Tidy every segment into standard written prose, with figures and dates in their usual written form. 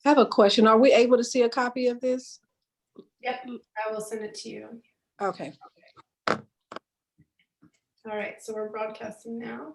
I have a question. Are we able to see a copy of this? Yep, I will send it to you. Okay. All right, so we're broadcasting now.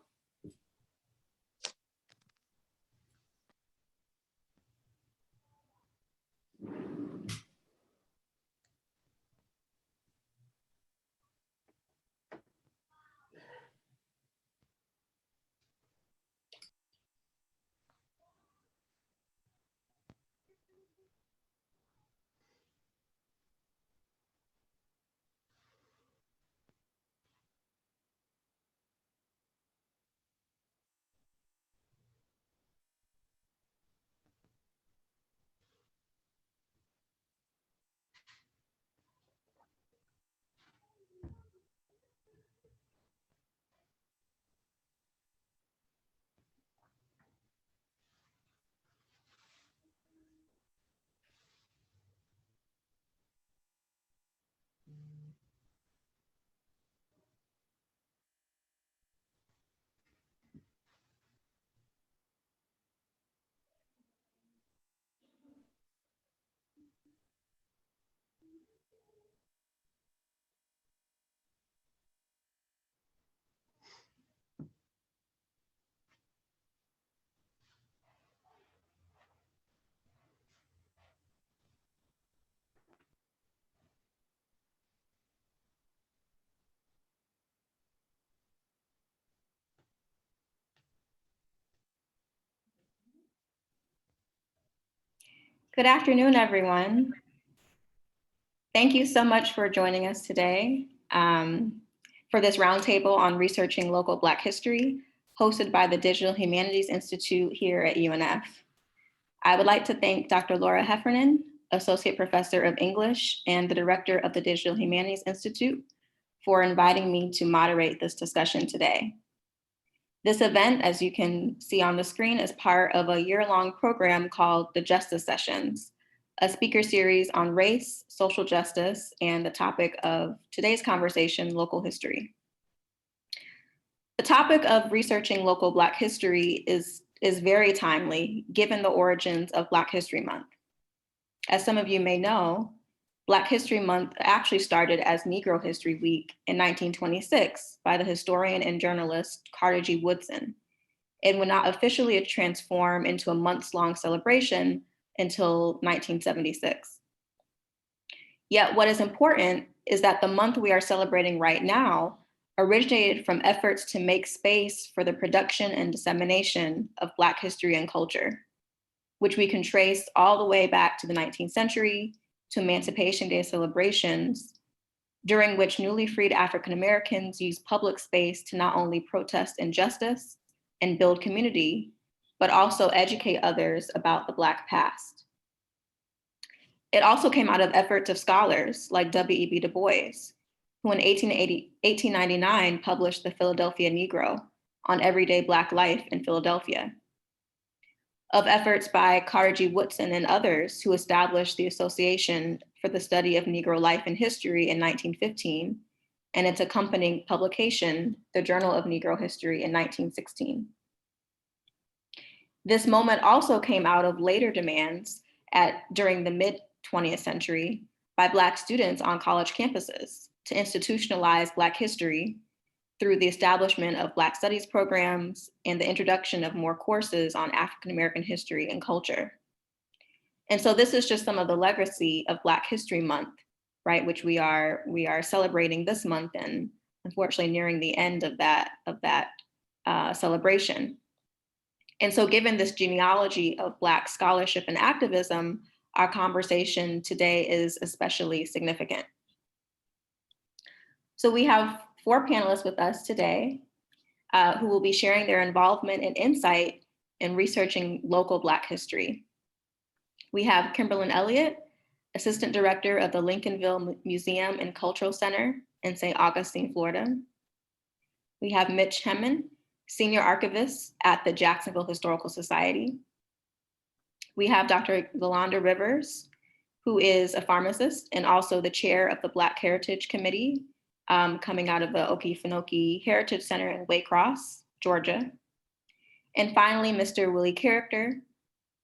Good afternoon, everyone. Thank you so much for joining us today for this roundtable on researching local Black history, hosted by the Digital Humanities Institute here at UNF. I would like to thank Dr. Laura Heffernan, Associate Professor of English and the Director of the Digital Humanities Institute, for inviting me to moderate this discussion today. This event, as you can see on the screen, is part of a year-long program called the Justice Sessions, a speaker series on race, social justice, and the topic of today's conversation, local history. The topic of researching local Black history is very timely, given the origins of Black History Month. As some of you may know, Black History Month actually started as Negro History Week in 1926 by the historian and journalist Carter G. Woodson. It would not officially transform into a months-long celebration until 1976. Yet what is important is that the month we are celebrating right now originated from efforts to make space for the production and dissemination of Black history and culture, which we can trace all the way back to the 19th century, to Emancipation Day celebrations, during which newly freed African Americans used public space to not only protest injustice and build community, but also educate others about the Black past. It also came out of efforts of scholars like W.E.B. Du Bois, who in 1899 published The Philadelphia Negro on everyday Black life in Philadelphia. Of efforts by Carter G. Woodson and others who established the Association for the Study of Negro Life and History in 1915, and its accompanying publication, the Journal of Negro History in 1916. This moment also came out of later demands during the mid-20th century by Black students on college campuses to institutionalize Black history through the establishment of Black studies programs and the introduction of more courses on African American history and culture. And so this is just some of the legacy of Black History Month, right? Which we are celebrating this month, and unfortunately nearing the end of that celebration. And so given this genealogy of Black scholarship and activism, our conversation today is especially significant. So we have 4 panelists with us today who will be sharing their involvement and insight in researching local Black history. We have Kimberlyn Elliott, Assistant Director of the Lincolnville Museum and Cultural Center in St. Augustine, Florida. We have Mitch Hemman, Senior Archivist at the Jacksonville Historical Society. We have Dr. Yolanda Rivers, who is a pharmacist and also the chair of the Black Heritage Committee, coming out of the Okefenokee Heritage Center in Waycross, Georgia. And finally, Mr. Willie Character,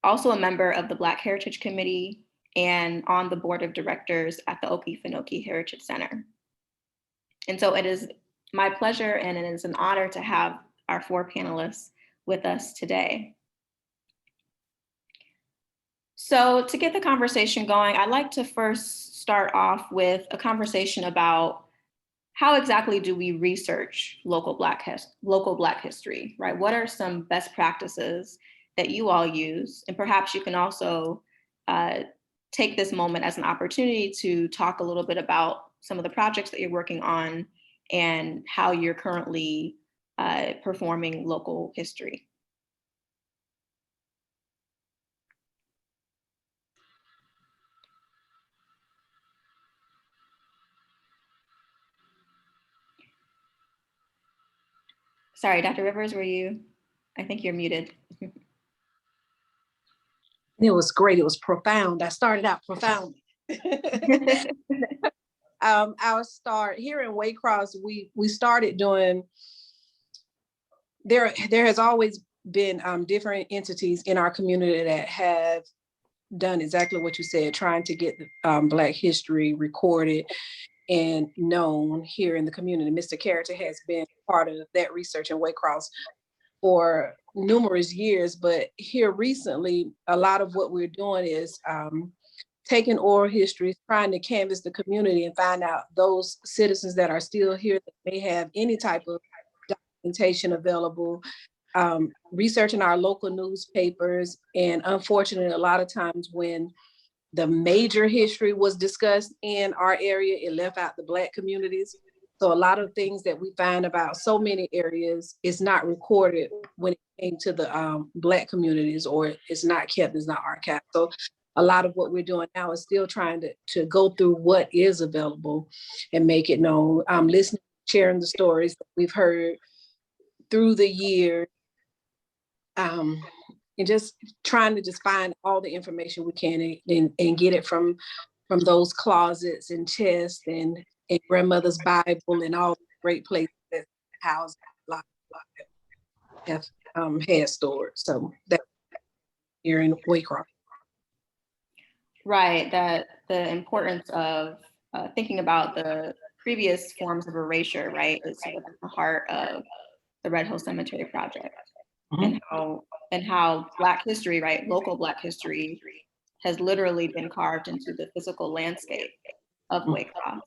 also a member of the Black Heritage Committee and on the board of directors at the Okefenokee Heritage Center. And so it is my pleasure and it is an honor to have our 4 panelists with us today. So to get the conversation going, I'd like to first start off with a conversation about how exactly do we research local Black history, right? What are some best practices that you all use? And perhaps you can also take this moment as an opportunity to talk a little bit about some of the projects that you're working on and how you're currently performing local history. Sorry, Dr. Rivers, I think you're muted. It was great. It was profound. I started out profoundly. I'll start here in Waycross. We started doing, there has always been different entities in our community that have done exactly what you said, trying to get Black history recorded and known here in the community. Mr. Carter has been part of that research in Waycross for numerous years, but here recently, a lot of what we're doing is taking oral histories, trying to canvass the community and find out those citizens that are still here that may have any type of documentation available, researching our local newspapers. And unfortunately, a lot of times when the major history was discussed in our area, it left out the Black communities. So a lot of things that we find about so many areas is not recorded when it came to the Black communities, or it's not kept, it's not archived. So a lot of what we're doing now is still trying to go through what is available and make it known. Listening, sharing the stories that we've heard through the year, and just trying to just find all the information we can and get it from those closets and chests and grandmother's Bible and all the great places that house a lot have had stored. So that here in Waycross. Right, that the importance of thinking about the previous forms of erasure, right, is sort of at the heart of the Red Hill Cemetery Project. Mm-hmm. and how Black history, right, local Black history has literally been carved into the physical landscape of Waycross.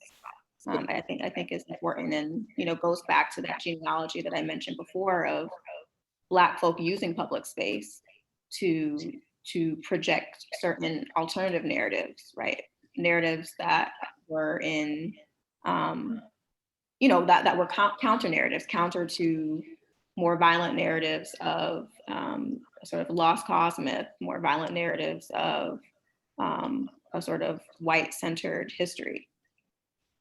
I think is important, and goes back to that genealogy that I mentioned before of Black folk using public space to project certain alternative narratives, right? Narratives that were in, that were counter narratives, counter to more violent narratives of sort of lost cause myth, more violent narratives of a sort of white-centered history.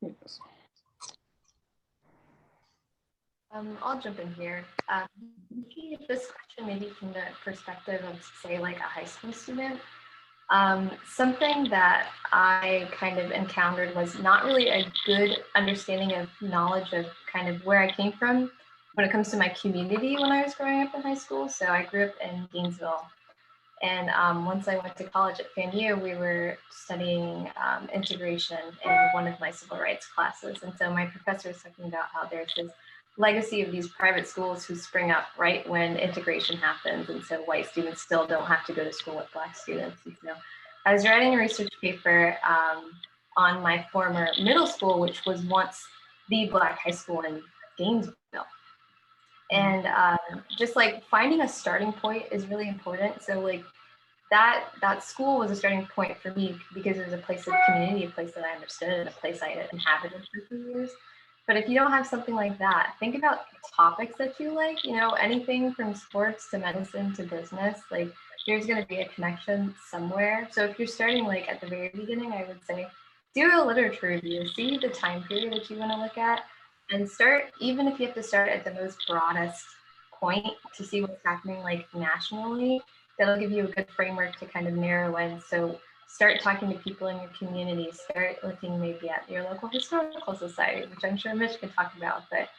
Yes. I'll jump in here. Looking at this question maybe from the perspective of, say, like a high school student, something that I kind of encountered was not really a good understanding of knowledge of kind of where I came from when it comes to my community when I was growing up in high school. So I grew up in Gainesville. And once I went to college at FAMU, we were studying integration in one of my civil rights classes. And so my professor was talking about how there's this legacy of these private schools who spring up right when integration happens. And so white students still don't have to go to school with Black students. And so I was writing a research paper on my former middle school, which was once the Black high school in Gainesville. And just like finding a starting point is really important. So like that school was a starting point for me because it was a place of community, a place that I understood, and a place I had inhabited for 2 years. But if you don't have something like that, think about topics that you like, anything from sports to medicine to business, like there's going to be a connection somewhere. So if you're starting like at the very beginning, I would say do a literature review, see the time period that you want to look at, and start, even if you have to start at the most broadest point to see what's happening like nationally, that'll give you a good framework to kind of narrow in. So start talking to people in your community, start looking maybe at your local historical society, which I'm sure Mitch can talk about, but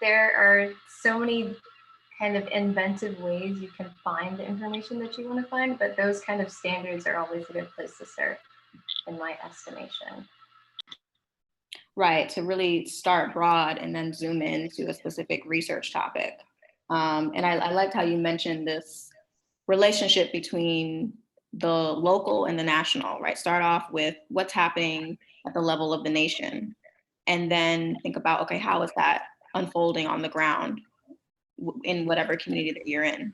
there are so many kind of inventive ways you can find the information that you want to find, but those kind of standards are always a good place to start, in my estimation. Right, to really start broad and then zoom into a specific research topic. And I liked how you mentioned this relationship between the local and the national, right? Start off with what's happening at the level of the nation, and then think about, okay, how is that unfolding on the ground in whatever community that you're in?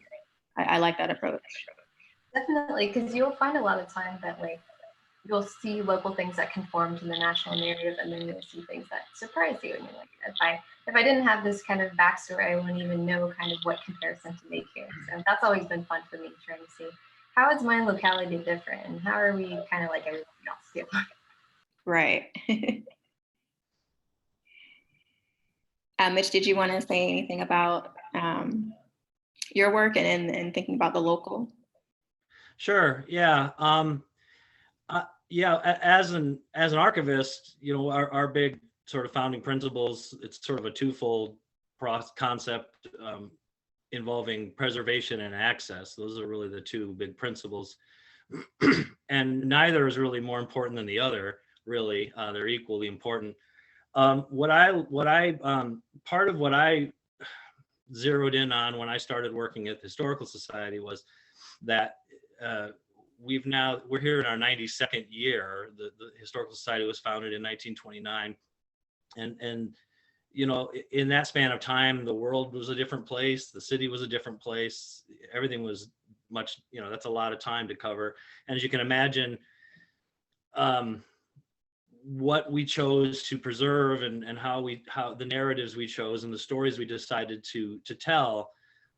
I like that approach. Definitely, because you'll find a lot of time that like you'll see local things that conform to the national narrative, and then you'll see things that surprise you. And you're like, if I didn't have this kind of backstory, I wouldn't even know kind of what comparison to make here. So that's always been fun for me, trying to see how is my locality different, and how are we kind of like everyone else too. Right. Mitch, did you want to say anything about your work and thinking about the local? Sure. Yeah. As an archivist, you know, our big sort of founding principles, it's sort of a twofold concept involving preservation and access. Those are really the two big principles. And neither is really more important than the other, really. They're equally important. Part of what I zeroed in on when I started working at the Historical Society was that we're here in our 92nd year. The Historical Society was founded in 1929, and you know, in that span of time, the world was a different place, the city was a different place, everything was much, you know, that's a lot of time to cover. And as you can imagine, what we chose to preserve and how the narratives we chose and the stories we decided to tell,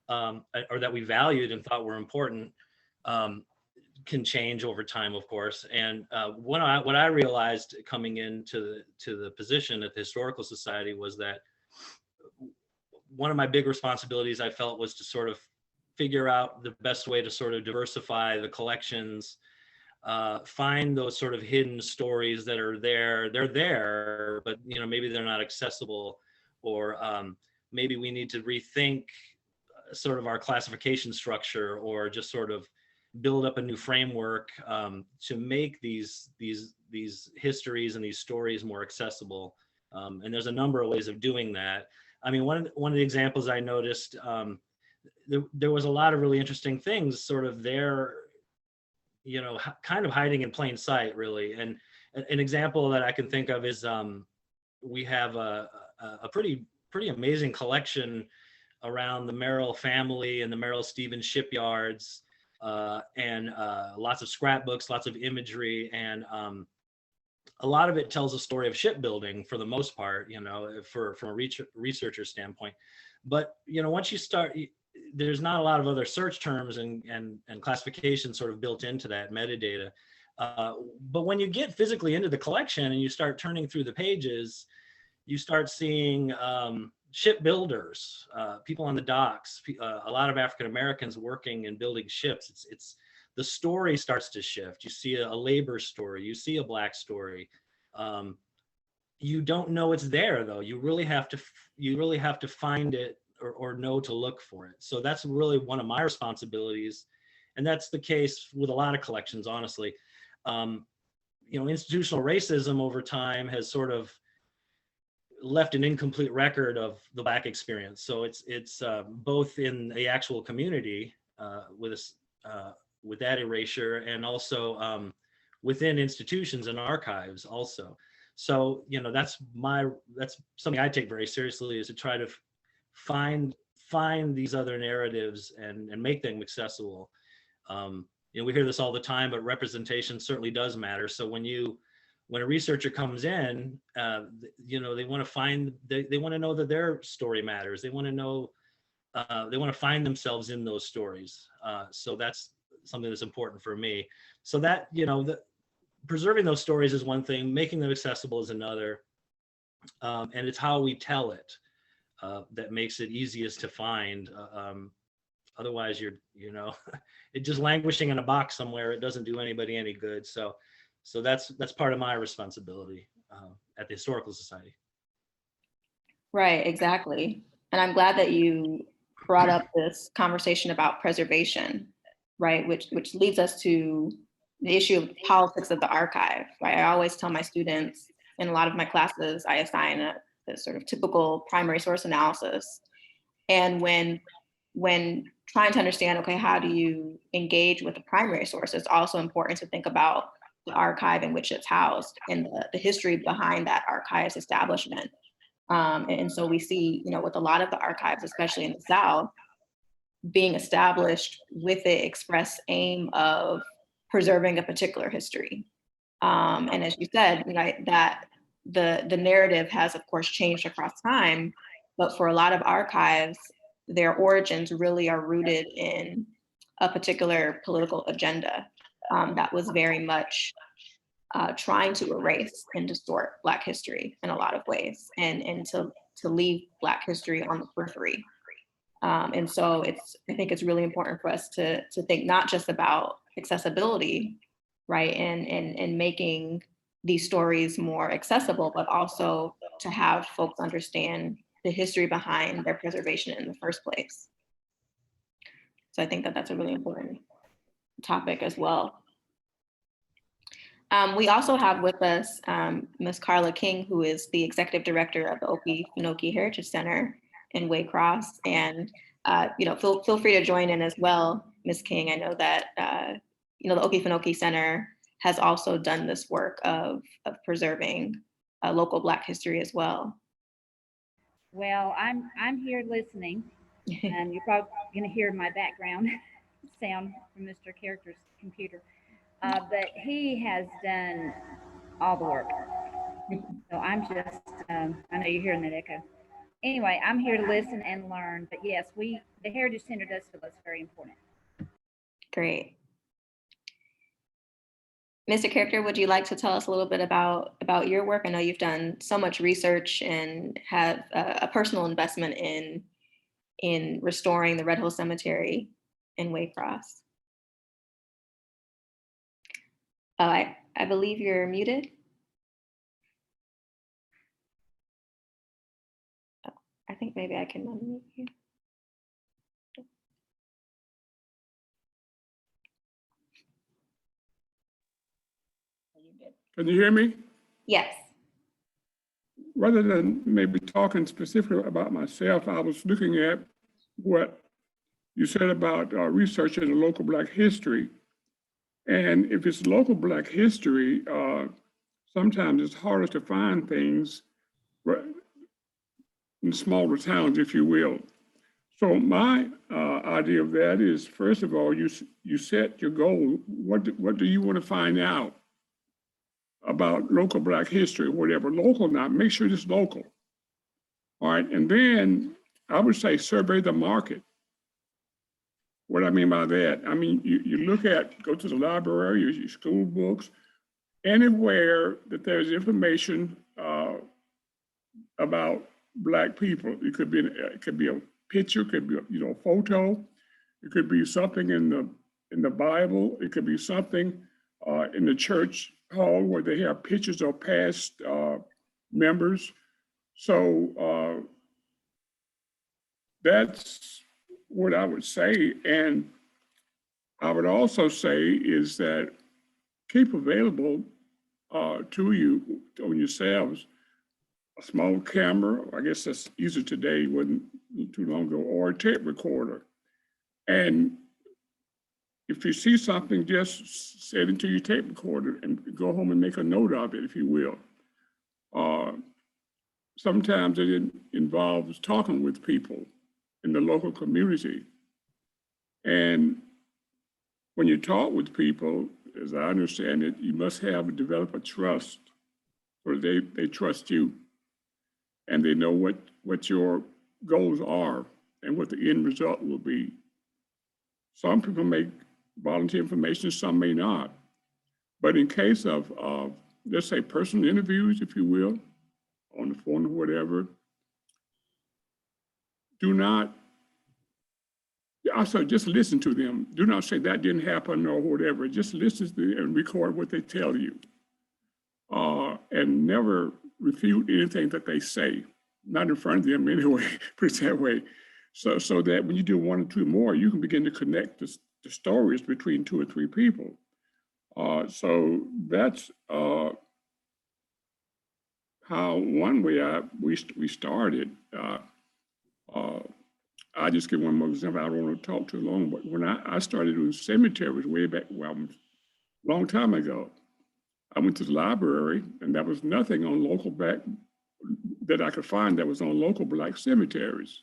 or that we valued and thought were important, can change over time, of course. And what I realized coming into the position at the Historical Society was that one of my big responsibilities I felt was to sort of figure out the best way to sort of diversify the collections, find those sort of hidden stories that are there. They're there, but you know, maybe they're not accessible, or maybe we need to rethink sort of our classification structure, or just sort of build up a new framework to make these histories and these stories more accessible. And there's a number of ways of doing that. I mean, one of the examples I noticed, there was a lot of really interesting things sort of there, you know, kind of hiding in plain sight, really. And an example that I can think of is we have a pretty amazing collection around the Merrill family and the Merrill Stevens shipyards, and lots of scrapbooks, lots of imagery, and a lot of it tells a story of shipbuilding for the most part, you know, from a researcher standpoint. But, you know, once you start, there's not a lot of other search terms and classification sort of built into that metadata. But when you get physically into the collection and you start turning through the pages, you start seeing shipbuilders, people on the docks, a lot of African Americans working and building ships. It's the story starts to shift. You see a labor story, you see a Black story. You don't know it's there though. You really have to find it or know to look for it. So that's really one of my responsibilities, and that's the case with a lot of collections, honestly. You know, institutional racism over time has sort of left an incomplete record of the Black experience. So it's both in the actual community with that erasure, and also within institutions and archives also. So, you know, that's something I take very seriously, is to try to find these other narratives and make them accessible. You know, we hear this all the time, but representation certainly does matter. So when a researcher comes in, you know, they want to know that their story matters. They want to know, they want to find themselves in those stories. So that's something that's important for me. So that, you know, preserving those stories is one thing, making them accessible is another. And it's how we tell it that makes it easiest to find. Otherwise, you know, it just languishing in a box somewhere. It doesn't do anybody any good. So that's part of my responsibility at the Historical Society. Right, exactly. And I'm glad that you brought up this conversation about preservation, right? Which leads us to the issue of politics of the archive, right? I always tell my students in a lot of my classes, I assign a sort of typical primary source analysis. And when trying to understand, okay, how do you engage with the primary source, it's also important to think about the archive in which it's housed and the history behind that archive's establishment. And so we see, with a lot of the archives, especially in the South, being established with the express aim of preserving a particular history. And as you said, that the narrative has, of course, changed across time, but for a lot of archives, their origins really are rooted in a particular political agenda that was very much trying to erase and distort Black history in a lot of ways, and to leave Black history on the periphery. And so I think it's really important for us to think not just about accessibility, right, and making these stories more accessible, but also to have folks understand the history behind their preservation in the first place. So I think that that's a really important topic as well. We also have with us Ms. Carla King, who is the executive director of the Okefenokee Heritage Center in Waycross. And feel free to join in as well, Ms. King. I know that the Okefenokee Center has also done this work of preserving local Black history as well. Well, I'm here listening, and you're probably going to hear my background sound from Mr. Character's computer. But he has done all the work. So I'm just, I know you're hearing that echo. Anyway, I'm here to listen and learn. But yes, the Heritage Center does feel that's very important. Great. Mr. Character, would you like to tell us a little bit about your work? I know you've done so much research and have a personal investment in restoring the Red Hill Cemetery in Waycross. Oh, I believe you're muted. Oh, I think maybe I can unmute you. Can you hear me? Yes. Rather than maybe talking specifically about myself, I was looking at what you said about researching the local Black history. And if it's local Black history, sometimes it's harder to find things in smaller towns, if you will. So my idea of that is, first of all, you set your goal. What do you want to find out about local Black history, whatever, local now, make sure it's local. All right, and then I would say survey the market. What I mean by that, I mean, you go to the library, your school books, anywhere that there's information about Black people. It could be a picture, it could be a photo, it could be something in the Bible, it could be something in the church hall where they have pictures of past members. So that's what I would say. And I would also say is that keep available to you, on yourselves, a small camera, I guess that's easier today, wasn't too long ago, or a tape recorder. And if you see something, just set it into your tape recorder and go home and make a note of it, if you will. Sometimes it involves talking with people in the local community. And when you talk with people, as I understand it, you must develop a trust, or they trust you, and they know what your goals are and what the end result will be. Some people may volunteer information, some may not. But in case of, let's say, personal interviews, if you will, on the phone or whatever, just listen to them. Do not say that didn't happen or whatever. Just listen to them and record what they tell you. And never refute anything that they say, not in front of them anyway, put it that way. So that when you do one or two more, you can begin to connect the stories between two or three people. So that's how one way we started. I just give one more example. I don't want to talk too long, but when I started doing cemeteries way back, well, a long time ago, I went to the library and there was nothing on local black that I could find that was on local black cemeteries.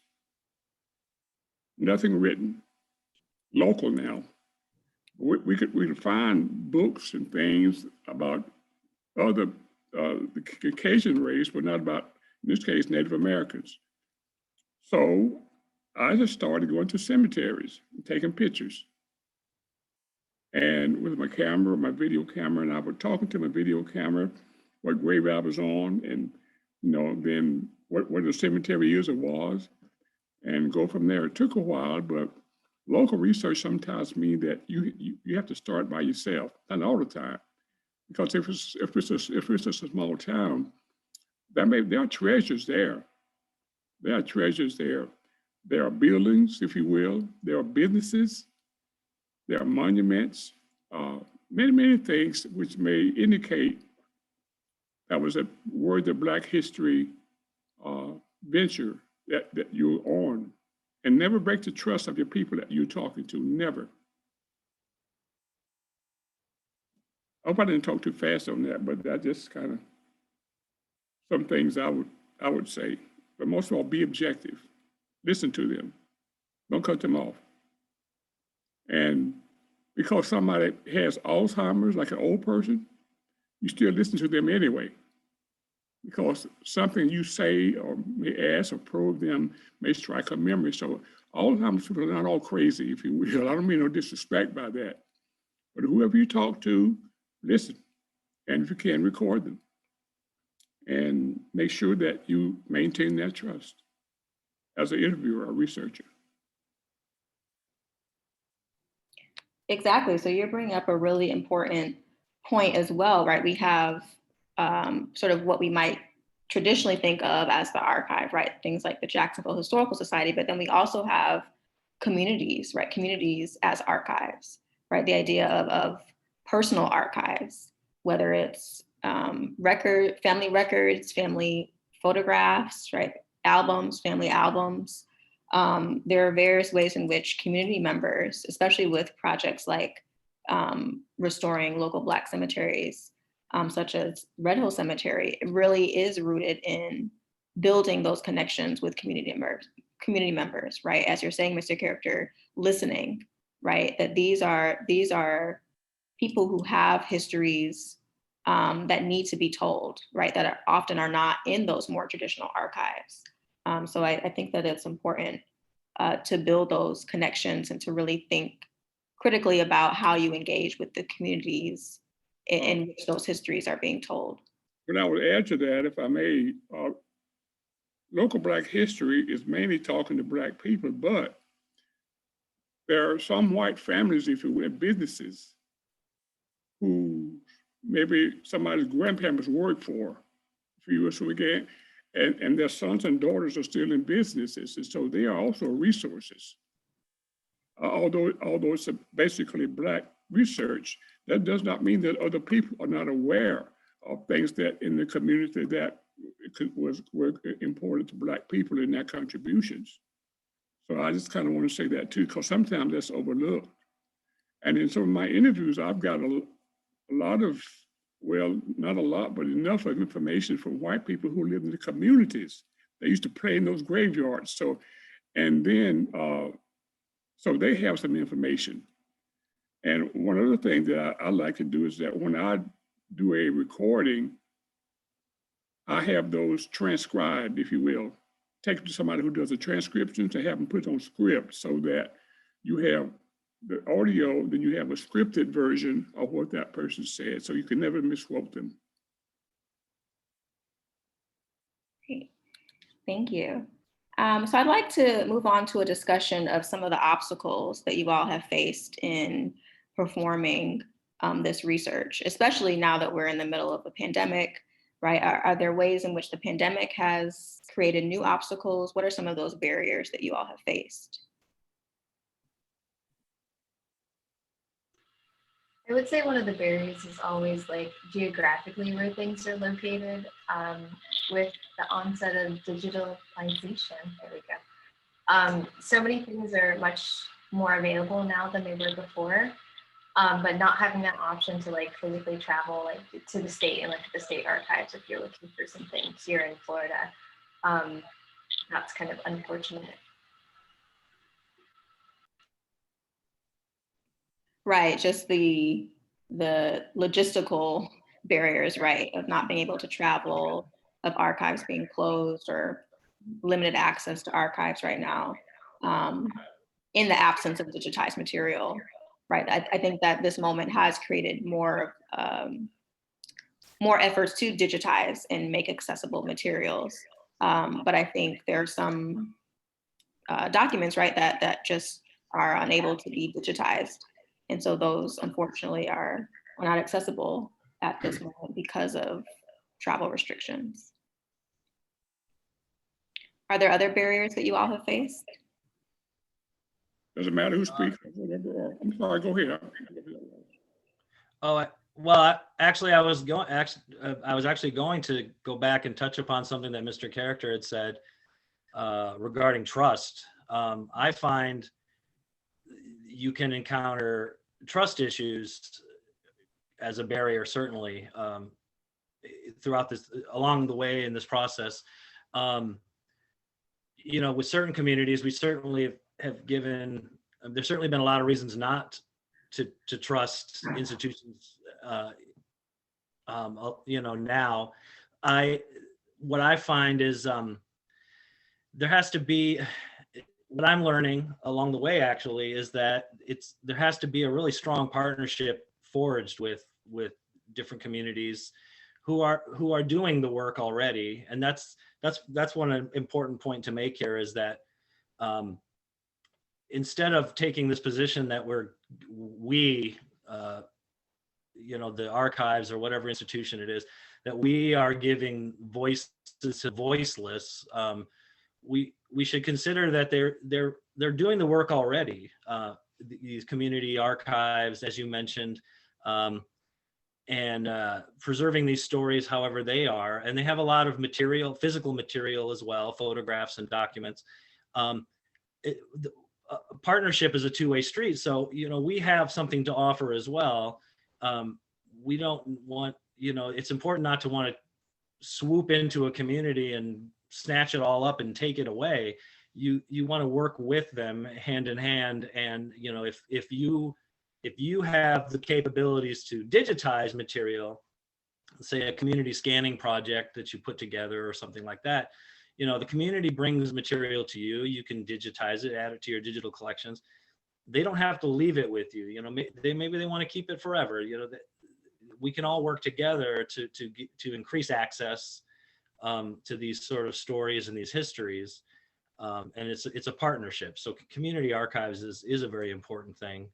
Nothing written, local now. We could find books and things about other the Caucasian race, but not about, in this case, Native Americans. So I just started going to cemeteries and taking pictures. And with my camera, my video camera, and I would talk to my video camera, what grave I was on, and then what the cemetery is or was, and go from there. It took a while, but local research sometimes means that you have to start by yourself, not all the time, because if it's a small town, there are treasures there. There are treasures there. There are buildings, if you will. There are businesses. There are monuments. Many things which may indicate that was a worthy Black history venture that you're on. And never break the trust of your people that you're talking to, never. I hope I didn't talk too fast on that, but that just kind of some things I would say. But most of all, be objective. Listen to them. Don't cut them off. And because somebody has Alzheimer's, like an old person, you still listen to them anyway. Because something you say or may ask or probe them may strike a memory. So Alzheimer's people are not all crazy, if you will. I don't mean no disrespect by that. But whoever you talk to, listen. And if you can, record them. And make sure that you maintain that trust as an interviewer or researcher. Exactly. So you're bringing up a really important point as well, right? We have sort of what we might traditionally think of as the archive, right? Things like the Jacksonville Historical Society, but then we also have communities, right? Communities as archives, right? The idea of personal archives, whether it's family records, family photographs, right? Albums, family albums. There are various ways in which community members, especially with projects like restoring local Black cemeteries, such as Red Hill Cemetery, it really is rooted in building those connections with community members, right? As you're saying, Mr. Character, listening, right? That these are people who have histories that need to be told, right? That often are not in those more traditional archives. So I think that it's important to build those connections and to really think critically about how you engage with the communities in which those histories are being told. But I would add to that, if I may, local Black history is mainly talking to Black people, but there are some white families, if you will, businesses who maybe somebody's grandparents worked for, if you will, so again, and their sons and daughters are still in businesses, and so they are also resources. Although it's basically Black research, that does not mean that other people are not aware of things that in the community that were important to Black people in their contributions. So I just kind of want to say that too, because sometimes that's overlooked. And in some of my interviews, I've got a lot of, well, not a lot, but enough of information from white people who live in the communities. They used to play in those graveyards. So, and then, so they have some information. And one other thing that I like to do is that when I do a recording, I have those transcribed, if you will. Take it to somebody who does a transcription to have them put on script so that you have the audio, then you have a scripted version of what that person said, so you can never misquote them. Great, thank you. So I'd like to move on to a discussion of some of the obstacles that you all have faced in performing this research, especially now that we're in the middle of a pandemic. right? Are there ways in which the pandemic has created new obstacles? What are some of those barriers that you all have faced? I would say one of the barriers is always like geographically where things are located. With the onset of digitalization, there we go. So many things are much more available now than they were before. But not having that option to like physically travel like to the state and like the state archives if you're looking for some things here in Florida, that's kind of unfortunate. Right, just the logistical barriers, right, of not being able to travel, of archives being closed or limited access to archives right now, in the absence of digitized material, right? I think that this moment has created more efforts to digitize and make accessible materials. But I think there are some documents, right, that just are unable to be digitized. And so those, unfortunately, are not accessible at this moment because of travel restrictions. Are there other barriers that you all have faced? Doesn't matter who speaks. I'm sorry, go ahead. Actually, I was actually going to go back and touch upon something that Mr. Character had said regarding trust. I find you can encounter trust issues as a barrier, certainly, throughout this, along the way in this process. You know, with certain communities, we certainly have given, there's certainly been a lot of reasons not to trust institutions, you know, now. What I find is there has to be, what I'm learning along the way actually is that there has to be a really strong partnership forged with different communities who are doing the work already. And that's one important point to make here, is that instead of taking this position that we you know, the archives or whatever institution it is, that we are giving voices to voiceless, we should consider that they're doing the work already. These community archives, as you mentioned, and preserving these stories however they are, and they have a lot of material, physical material as well, photographs and documents. Partnership is a two-way street, so you know, we have something to offer as well. We don't want, you know, it's important not to want to swoop into a community and snatch it all up and take it away. You want to work with them hand in hand, and you know, if you have the capabilities to digitize material, say a community scanning project that you put together or something like that, you know, the community brings material to you, you can digitize it, add it to your digital collections. They don't have to leave it with you. You know, maybe they want to keep it forever. You know, we can all work together to increase access to these sort of stories and these histories. And it's a partnership. So community archives is a very important thing.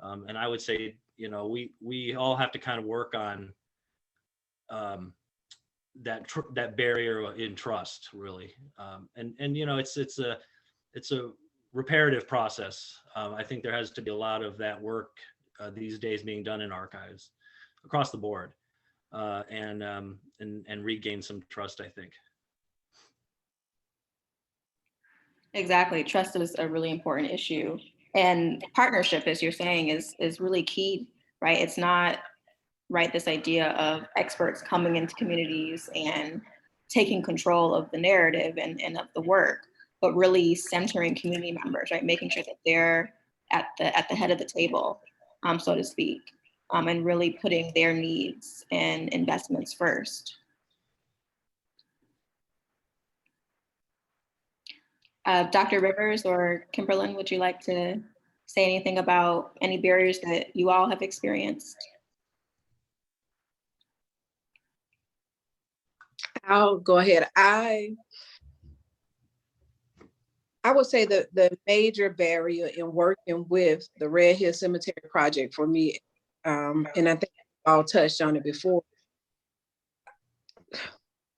And I would say, you know, we all have to kind of work on that barrier in trust, really. And you know, it's a reparative process. I think there has to be a lot of that work these days being done in archives across the board, and regain some trust, I think. Exactly. Trust is a really important issue. And partnership, as you're saying, is really key, right? It's not, right, this idea of experts coming into communities and taking control of the narrative and of the work, but really centering community members, right? Making sure that they're at the head of the table, so to speak, and really putting their needs and investments first. Dr. Rivers or Kimberlyn, would you like to say anything about any barriers that you all have experienced? I'll go ahead. I would say that the major barrier in working with the Red Hill Cemetery Project for me, and I think we all touched on it before,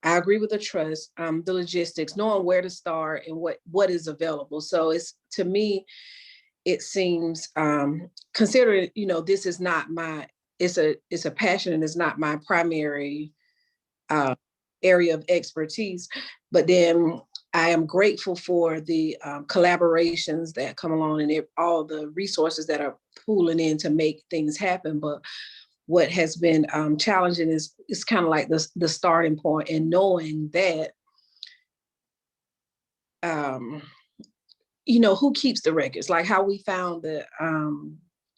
I agree with the trust, the logistics, knowing where to start and what is available. So it's, to me, it seems, considering, this is not my, it's a passion and it's not my primary area of expertise, but then I am grateful for the collaborations that come along and all the resources that are pooling in to make things happen. But what has been challenging is kind of like the starting point, and knowing that, who keeps the records, like how we found the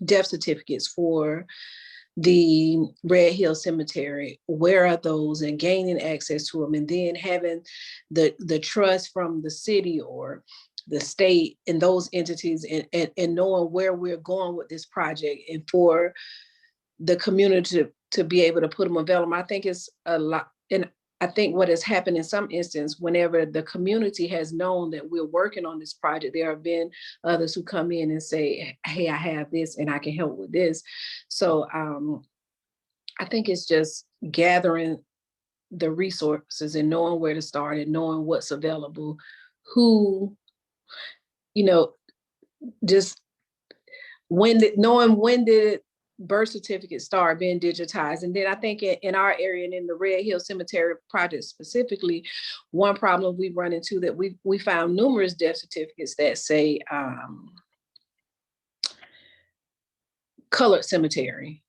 death certificates for the Red Hill Cemetery, where are those, and gaining access to them, and then having the trust from the city or the state and those entities, and knowing where we're going with this project, and for the community to be able to put them available. I think it's a lot. And I think what has happened in some instances, whenever the community has known that we're working on this project, there have been others who come in and say, hey, I have this and I can help with this. So I think it's just gathering the resources and knowing where to start and knowing what's available, who, just knowing when did birth certificates start being digitized. And then I think in our area and in the Red Hill Cemetery project specifically, one problem we've run into, that we found numerous death certificates that say colored cemetery.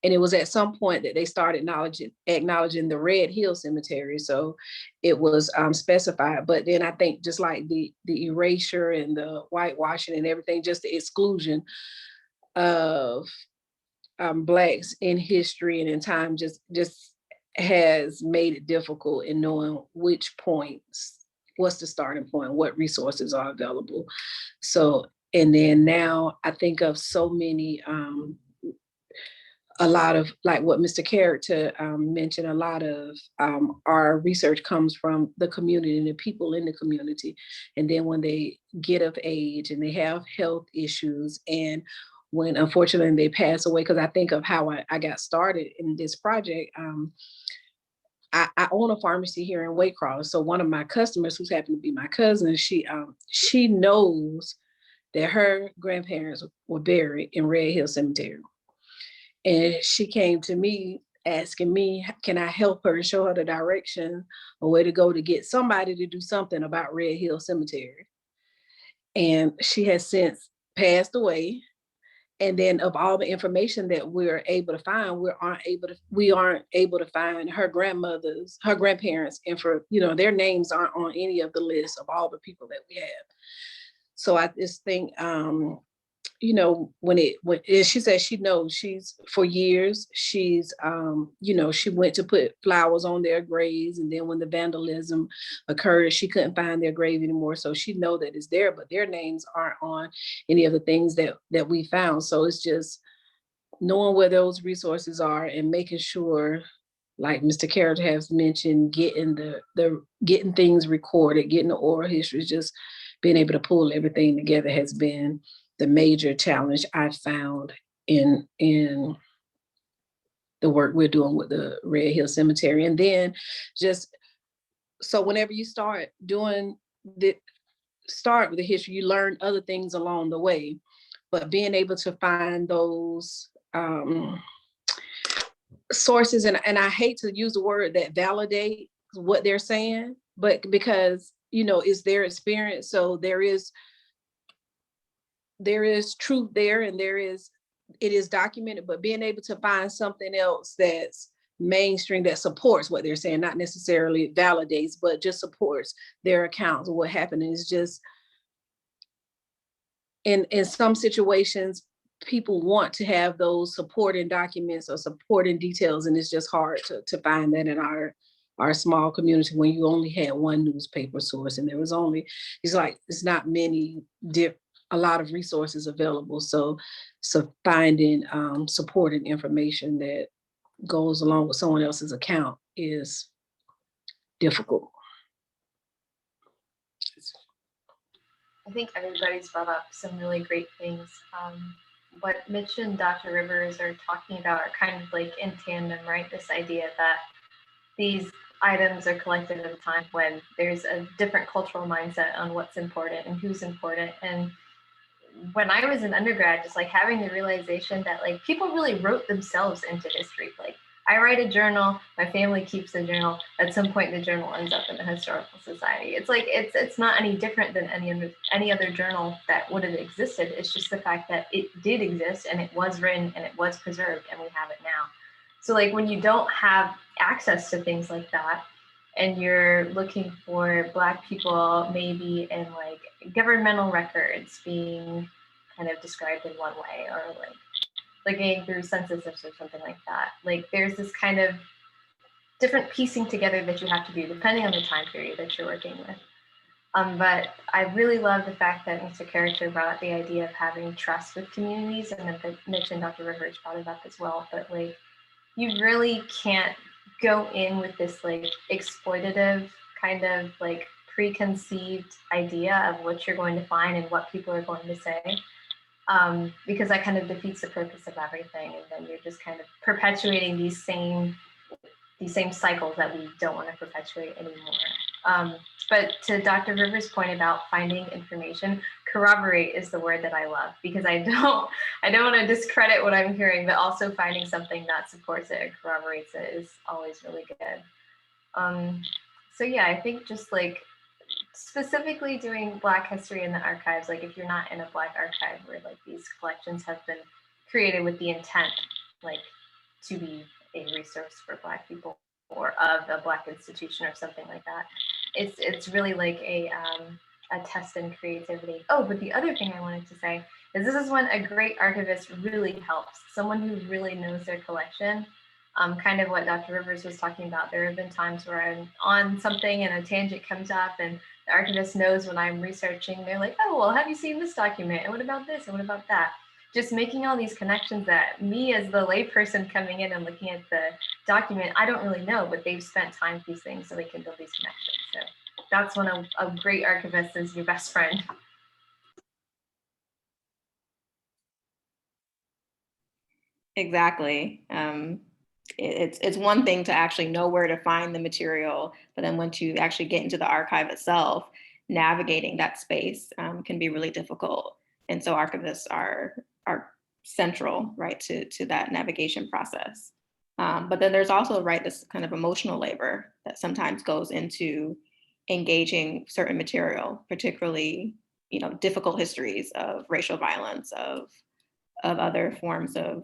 And it was at some point that they started acknowledging the Red Hill Cemetery. So it was specified. But then I think just like the erasure and the whitewashing and everything, just the exclusion of Blacks in history and in time just has made it difficult in knowing which points, what's the starting point, what resources are available. So, and then now I think of so many, a lot of, like what Mr. Character mentioned, a lot of our research comes from the community and the people in the community. And then when they get of age and they have health issues, and when unfortunately they pass away, because I think of how I got started in this project. I own a pharmacy here in Waycross. So one of my customers, who's happened to be my cousin, she knows that her grandparents were buried in Red Hill Cemetery. And she came to me asking me, can I help her and show her the direction or where to go to get somebody to do something about Red Hill Cemetery. And she has since passed away. And then of all the information that we're able to find, we aren't able to find her grandparents, and for, their names aren't on any of the lists of all the people that we have. So I just think, when she says she knows, for years, she went to put flowers on their graves. And then when the vandalism occurred, she couldn't find their grave anymore. So she know that it's there, but their names aren't on any of the things that we found. So it's just knowing where those resources are and making sure, like Mr. Carrot has mentioned, getting things recorded, getting the oral histories, just being able to pull everything together has been the major challenge I found in the work we're doing with the Red Hill Cemetery. And then so whenever you start with the history, you learn other things along the way, but being able to find those sources, and I hate to use the word that validate what they're saying, but because, it's their experience. So there is truth there, and it is documented, but being able to find something else that's mainstream that supports what they're saying, not necessarily validates, but just supports their accounts of what happened. And it's just, in some situations, people want to have those supporting documents or supporting details, and it's just hard to find that in our small community when you only had one newspaper source, and there was it's not many a lot of resources available. So finding supporting information that goes along with someone else's account is difficult. I think everybody's brought up some really great things. What Mitch and Dr. Rivers are talking about are kind of like in tandem, right? This idea that these items are collected at a time when there's a different cultural mindset on what's important and who's important. And when I was an undergrad, just like having the realization that like people really wrote themselves into history. Like I write a journal, my family keeps a journal. At some point, the journal ends up in the historical society. It's like it's not any different than any other journal that would have existed. It's just the fact that it did exist and it was written and it was preserved and we have it now. So like when you don't have access to things like that, and you're looking for Black people maybe in like governmental records being kind of described in one way, or like looking through censuses or something like that. Like there's this kind of different piecing together that you have to do depending on the time period that you're working with. But I really love the fact that Mr. Character brought up the idea of having trust with communities, and then Mitch and Dr. Rivers brought it up as well. But like, you really can't go in with this like exploitative kind of like preconceived idea of what you're going to find and what people are going to say, because that kind of defeats the purpose of everything, and then you're just kind of perpetuating these same cycles that we don't want to perpetuate anymore. But to Dr. Rivers' point about finding information, corroborate is the word that I love, because I don't want to discredit what I'm hearing, but also finding something that supports it and corroborates it is always really good. So yeah, I think just like specifically doing Black history in the archives, like if you're not in a Black archive where like these collections have been created with the intent like to be a resource for Black people or of a Black institution or something like that, it's really like a test in creativity. Oh, but the other thing I wanted to say is this is when a great archivist really helps, someone who really knows their collection. Kind of what Dr. Rivers was talking about. There have been times where I'm on something and a tangent comes up and the archivist knows when I'm researching. They're like, oh, well, have you seen this document? And what about this? And what about that? Just making all these connections that me as the layperson coming in and looking at the document, I don't really know, but they've spent time with these things so they can build these connections. So that's when a great archivist is your best friend. Exactly. It's one thing to actually know where to find the material, but then once you actually get into the archive itself, navigating that space can be really difficult. And so archivists are central, right, to that navigation process. But then there's also, right, this kind of emotional labor that sometimes goes into engaging certain material, particularly, you know, difficult histories of racial violence, of other forms of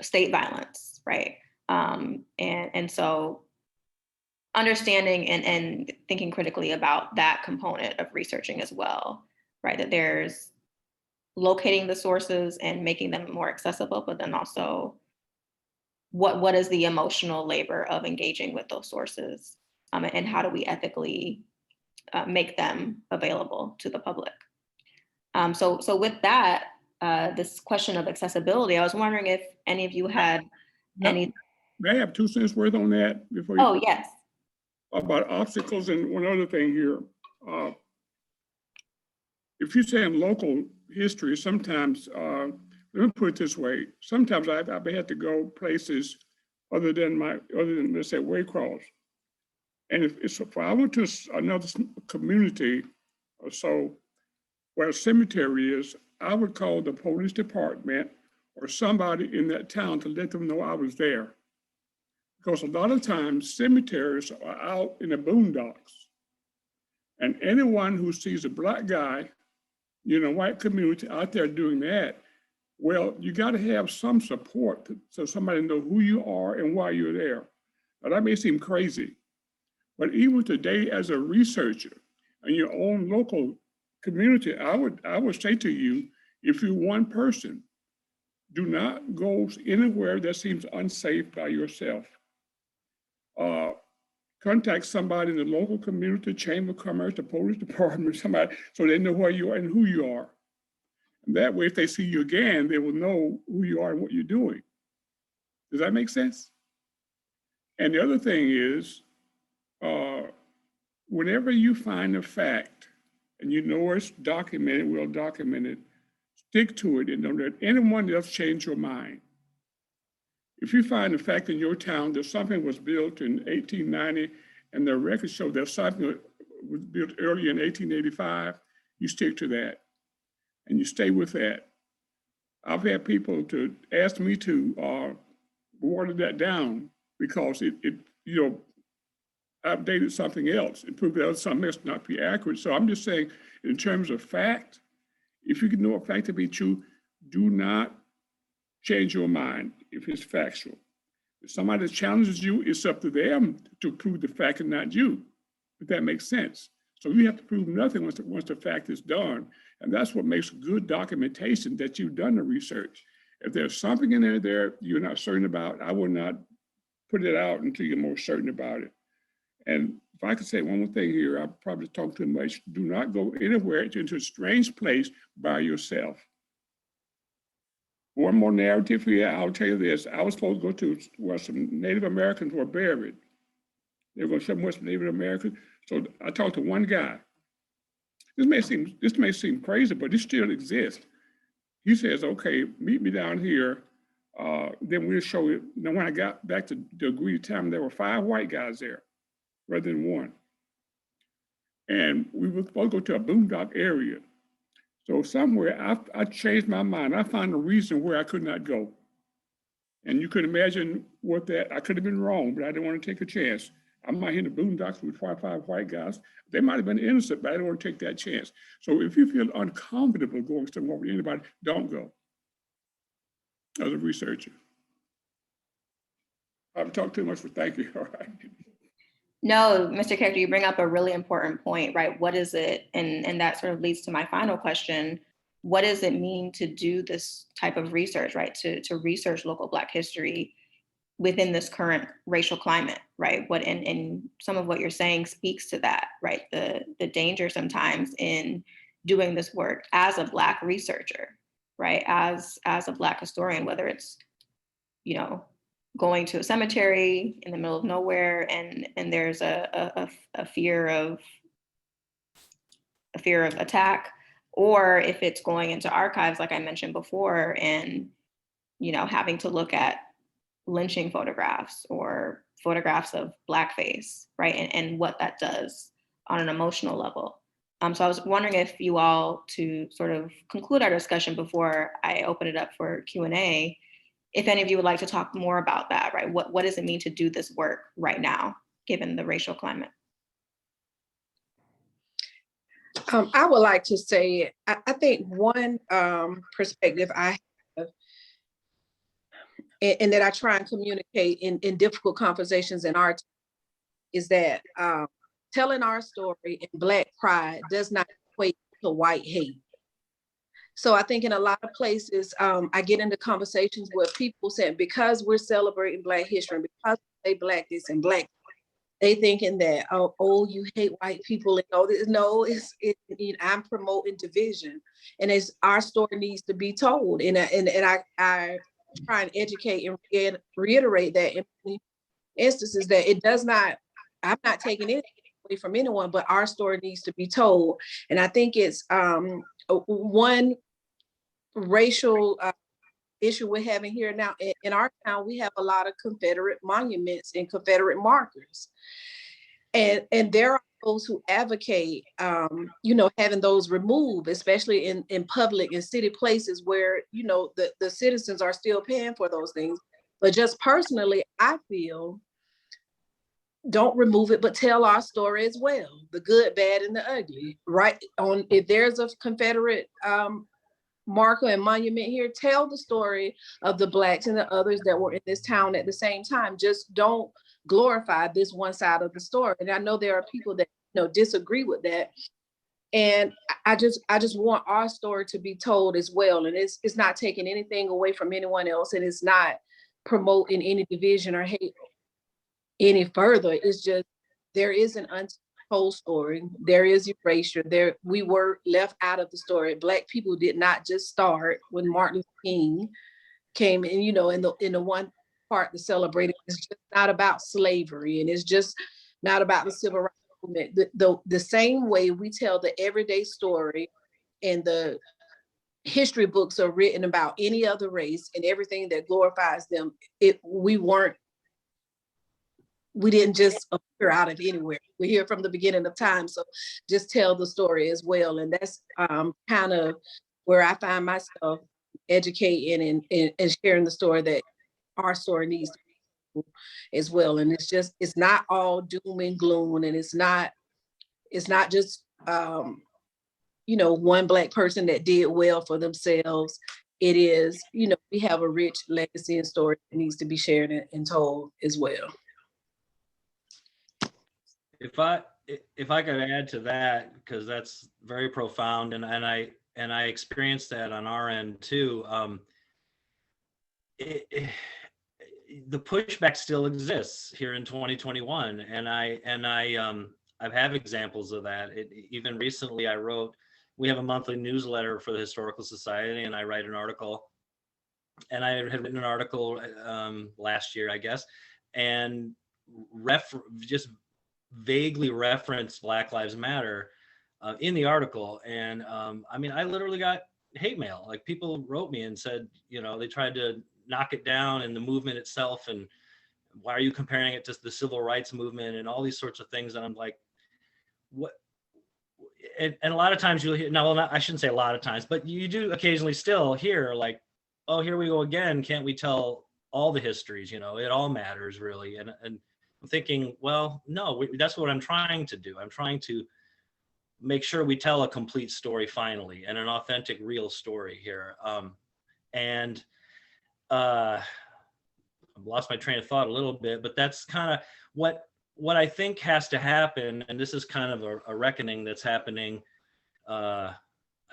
state violence, right? And so understanding and thinking critically about that component of researching as well, right? That there's locating the sources and making them more accessible, but then also what is the emotional labor of engaging with those sources, and how do we ethically make them available to the public? So with that, this question of accessibility, I was wondering if any of you had any. May I have 2 cents worth on that before you? Oh, yes. About obstacles, and one other thing here. If you're saying local history, sometimes, let me put it this way, sometimes I've had to go places other than let's say Waycross. And if I went to another community or so where a cemetery is, I would call the police department or somebody in that town to let them know I was there. Because a lot of times cemeteries are out in the boondocks. And anyone who sees a Black guy, you know, white community out there doing that, well, you got to have some support so somebody know who you are and why you're there. Now, that may seem crazy, but even today as a researcher in your own local community, I would say to you, if you're one person, do not go anywhere that seems unsafe by yourself. Contact somebody in the local community, chamber of commerce, the police department, somebody, so they know where you are and who you are. And that way, if they see you again, they will know who you are and what you're doing. Does that make sense? And the other thing is, whenever you find a fact and you know it's documented, well documented, stick to it and don't let anyone else change your mind. If you find the fact in your town that something was built in 1890 and the records show that something was built early in 1885, you stick to that and you stay with that. I've had people to ask me to water that down because it updated something else. It proved that something else not be accurate. So I'm just saying, in terms of fact, if you can know a fact to be true, do not change your mind if it's factual. If somebody challenges you, it's up to them to prove the fact and not you, if that makes sense. So you have to prove nothing once the fact is done. And that's what makes good documentation, that you've done the research. If there's something in there you're not certain about, I will not put it out until you're more certain about it. And if I could say one more thing here, I've probably talked too much. Do not go anywhere into a strange place by yourself. One more narrative here, I'll tell you this. I was supposed to go to where some Native Americans were buried. They were going to show me what's Native American. So I talked to one guy. This may seem crazy, but it still exists. He says, okay, meet me down here. Then we'll show you. Now, when I got back to the agreed time, there were 5 white guys there rather than 1. And we were supposed to go to a boondock area. So somewhere I changed my mind. I found a reason where I could not go. And you could imagine what that, I could have been wrong, but I didn't want to take a chance. I'm out here in the boondocks with 5 white guys. They might have been innocent, but I didn't want to take that chance. So if you feel uncomfortable going somewhere with anybody, don't go. As a researcher. I've talked too much, but thank you. All right. No, Mr. Character, you bring up a really important point, right? What is it? And that sort of leads to my final question. What does it mean to do this type of research, right? To research local Black history within this current racial climate, right? And some of what you're saying speaks to that, right? The danger sometimes in doing this work as a Black researcher, right? As a Black historian, whether it's, going to a cemetery in the middle of nowhere and there's a fear of attack, or if it's going into archives, like I mentioned before, and having to look at lynching photographs or photographs of Blackface, right? And what that does on an emotional level. So I was wondering if you all, to sort of conclude our discussion before I open it up for Q&A, if any of you would like to talk more about that, right? What does it mean to do this work right now, given the racial climate? I would like to say, I think one perspective I have, and that I try and communicate in difficult conversations in our time, is that telling our story in Black pride does not equate to white hate. So I think in a lot of places, I get into conversations where people say, because we're celebrating Black history, and because they Black this and Black, they thinking that, oh, you hate white people. And no, I'm promoting division, and it's our story needs to be told. And I try and educate and reiterate that in many instances that it does not. I'm not taking anything away from anyone, but our story needs to be told. And I think it's one racial issue we're having here now. In our town, we have a lot of Confederate monuments and Confederate markers. And there are those who advocate, having those removed, especially in public and city places where, the citizens are still paying for those things. But just personally, I feel, don't remove it, but tell our story as well, the good, bad, and the ugly, right? If there's a Confederate marker and monument here, tell the story of the Blacks and the others that were in this town at the same time. Just don't glorify this one side of the story. And I know there are people that disagree with that. And I just want our story to be told as well. And it's not taking anything away from anyone else, and it's not promoting any division or hate any further. It's just there is an untold story. There is erasure. We were left out of the story. Black people did not just start when Martin Luther King came in, in the one part to celebrate it. It's just not about slavery, and it's just not about the civil rights movement. The same way we tell the everyday story and the history books are written about any other race and everything that glorifies them, we didn't just appear out of anywhere. We're here from the beginning of time. So just tell the story as well. And that's kind of where I find myself educating and sharing the story, that our story needs to be as well. And it's not all doom and gloom, and it's not just one Black person that did well for themselves. It is, we have a rich legacy and story that needs to be shared and told as well. If I could add to that, because that's very profound, and I experienced that on our end too. The pushback still exists here in 2021, and I have examples of that. Even recently, we have a monthly newsletter for the Historical Society, and I write an article, and I had written an article last year, I guess, and just vaguely referenced Black Lives Matter in the article. And I literally got hate mail. Like, people wrote me and said, they tried to knock it down and the movement itself, and why are you comparing it to the civil rights movement and all these sorts of things. And I'm like, what? And a lot of times you'll hear, I shouldn't say a lot of times, but you do occasionally still hear like, oh, here we go again. Can't we tell all the histories? It all matters, really. And I'm thinking, well, no, that's what I'm trying to do. I'm trying to make sure we tell a complete story finally, and an authentic, real story here. I've lost my train of thought a little bit, but that's kind of what I think has to happen. And this is kind of a reckoning that's happening, I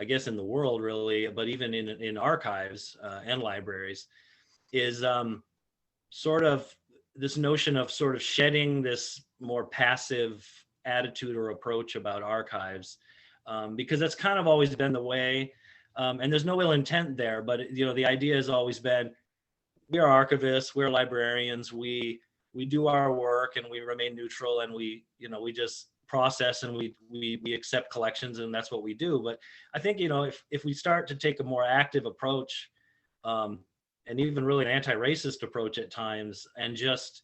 guess, in the world, really, but even in archives and libraries, is sort of this notion of sort of shedding this more passive attitude or approach about archives, because that's kind of always been the way, and there's no ill intent there, but the idea has always been, we are archivists, we're librarians, we do our work and we remain neutral, and we just process and we accept collections, and that's what we do. But I think if we start to take a more active approach, and even really an anti-racist approach at times, and just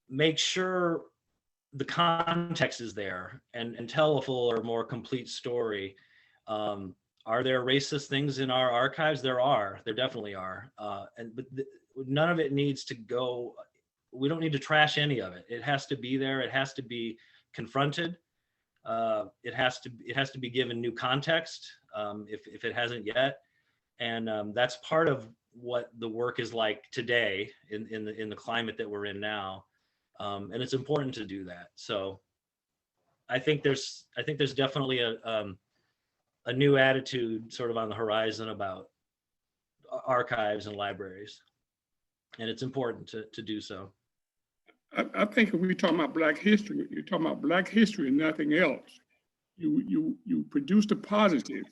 make sure the context is there and tell a full or more complete story. Are there racist things in our archives? There definitely are. But none of it needs to go, we don't need to trash any of it. It has to be there. It has to be confronted. It has to be given new context, if it hasn't yet. And that's part of what the work is like today in the climate that we're in now, and it's important to do that. So I think there's definitely a new attitude sort of on the horizon about archives and libraries, and it's important to do so. I think if we're talking about Black history, you're talking about Black history and nothing else. You produce the positive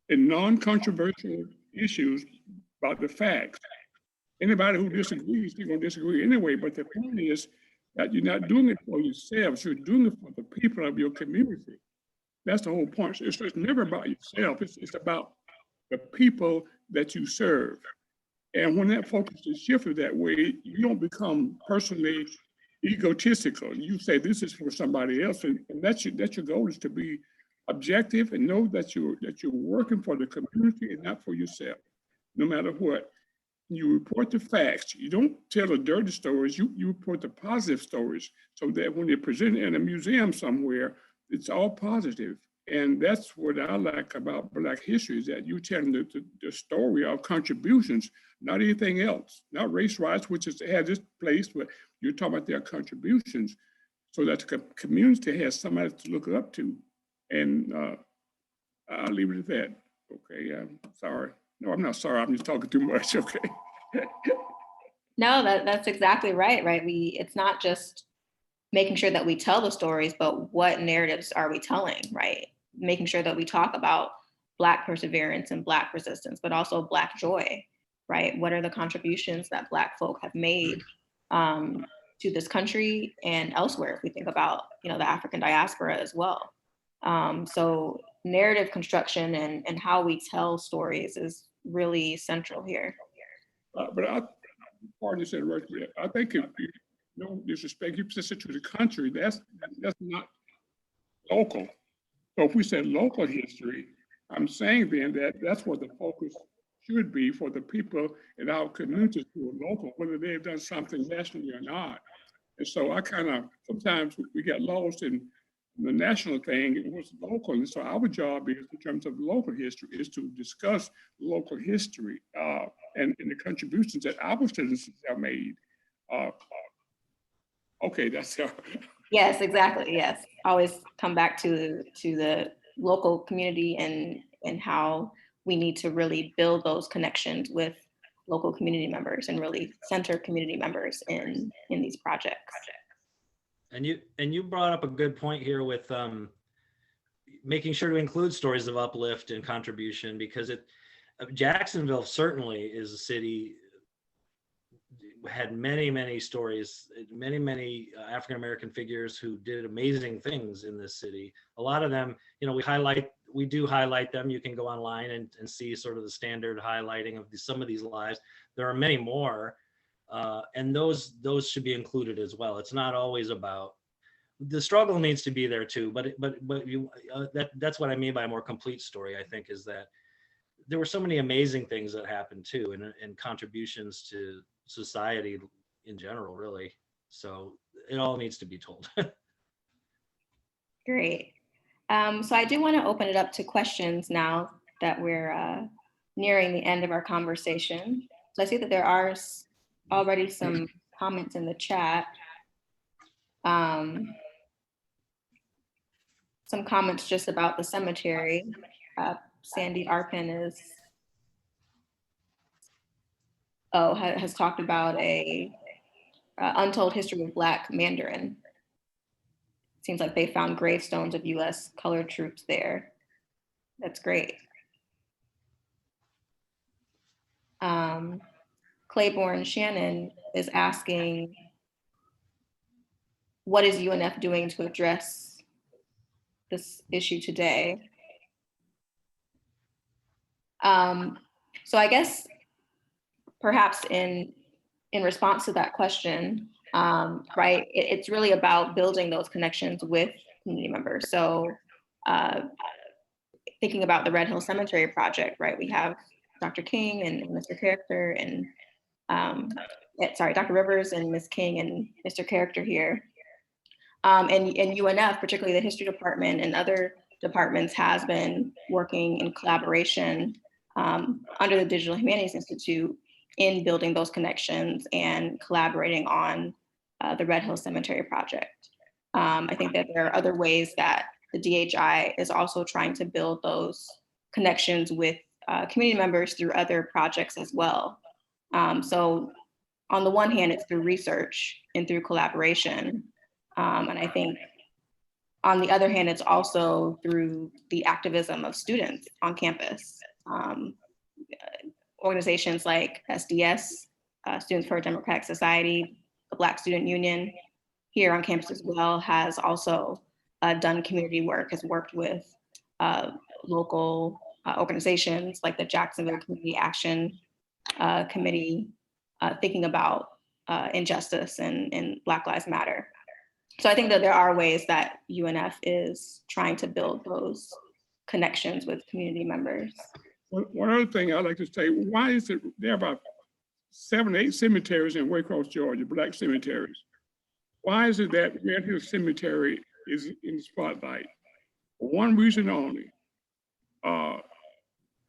and non-controversial issues about the facts. Anybody who disagrees, they're going to disagree anyway. But the point is that you're not doing it for yourselves. You're doing it for the people of your community. That's the whole point. It's never about yourself. It's about the people that you serve. And when that focus is shifted that way, you don't become personally egotistical. You say this is for somebody else, and that's your goal, is to be objective and know that you're working for the community and not for yourself, no matter what. You report the facts. You don't tell the dirty stories. You report the positive stories, so that when they're presented in a museum somewhere, it's all positive. And that's what I like about Black history, is that you're telling the story of contributions, not anything else, not race riots, which has its place, but you're talking about their contributions, so that the community has somebody to look up to. And I'll leave it at that. Okay, I'm sorry. No, I'm not sorry. I'm just talking too much. Okay. No, that's exactly right. It's not just making sure that we tell the stories, but what narratives are we telling, right? Making sure that we talk about Black perseverance and Black resistance, but also Black joy, right? What are the contributions that Black folk have made to this country and elsewhere, if we think about, the African diaspora as well. So narrative construction and how we tell stories is really central here. But pardon this interruption, I think if you don't disrespect, you just to the country, that's not local. So if we said local history, I'm saying then that that's what the focus should be for the people in our communities who are local, whether they've done something nationally or not. And so I kind of, sometimes we get lost in the national thing, it was local. And so our job is, in terms of local history, is to discuss local history and the contributions that our citizens have made. Okay, that's Yes, exactly. Yes, always come back to the local community and how we need to really build those connections with local community members and really center community members in these projects. And you brought up a good point here with making sure to include stories of uplift and contribution, because Jacksonville certainly is a city had many stories, many African-American figures who did amazing things in this city. A lot of them, we do highlight them. You can go online and see sort of the standard highlighting of some of these lives. There are many more, and those should be included as well. It's not always about, the struggle needs to be there too, but that's what I mean by a more complete story, I think, is that there were so many amazing things that happened too, and contributions to society in general, really. So it all needs to be told. Great. So I do want to open it up to questions now that we're nearing the end of our conversation. So I see that there are already some comments in the chat. Some comments just about the cemetery. Sandy Arpin has talked about a untold history of Black Mandarin. Seems like they found gravestones of US colored troops there. That's great. Claiborne Shannon is asking, what is UNF doing to address this issue today? So I guess perhaps in response to that question, right, it's really about building those connections with community members. So thinking about the Red Hill Cemetery project, right, we have Dr. King and Mr. Character and, Dr. Rivers and Ms. King and Mr. Character here. And UNF, particularly the history department and other departments, has been working in collaboration under the Digital Humanities Institute in building those connections and collaborating on the Red Hill Cemetery project. I think that there are other ways that the DHI is also trying to build those connections with community members through other projects as well. So on the one hand, it's through research and through collaboration. And I think on the other hand, it's also through the activism of students on campus. Organizations like SDS, Students for a Democratic Society, the Black Student Union here on campus as well, has also done community work, has worked with local organizations like the Jacksonville Community Action Committee, thinking about injustice and Black Lives Matter. So I think that there are ways that UNF is trying to build those connections with community members. One other thing I'd like to say, why is it there are about 7 or 8 cemeteries in Waycross, Georgia, Black cemeteries? Why is it that Red Hill Cemetery is in the spotlight? For one reason only.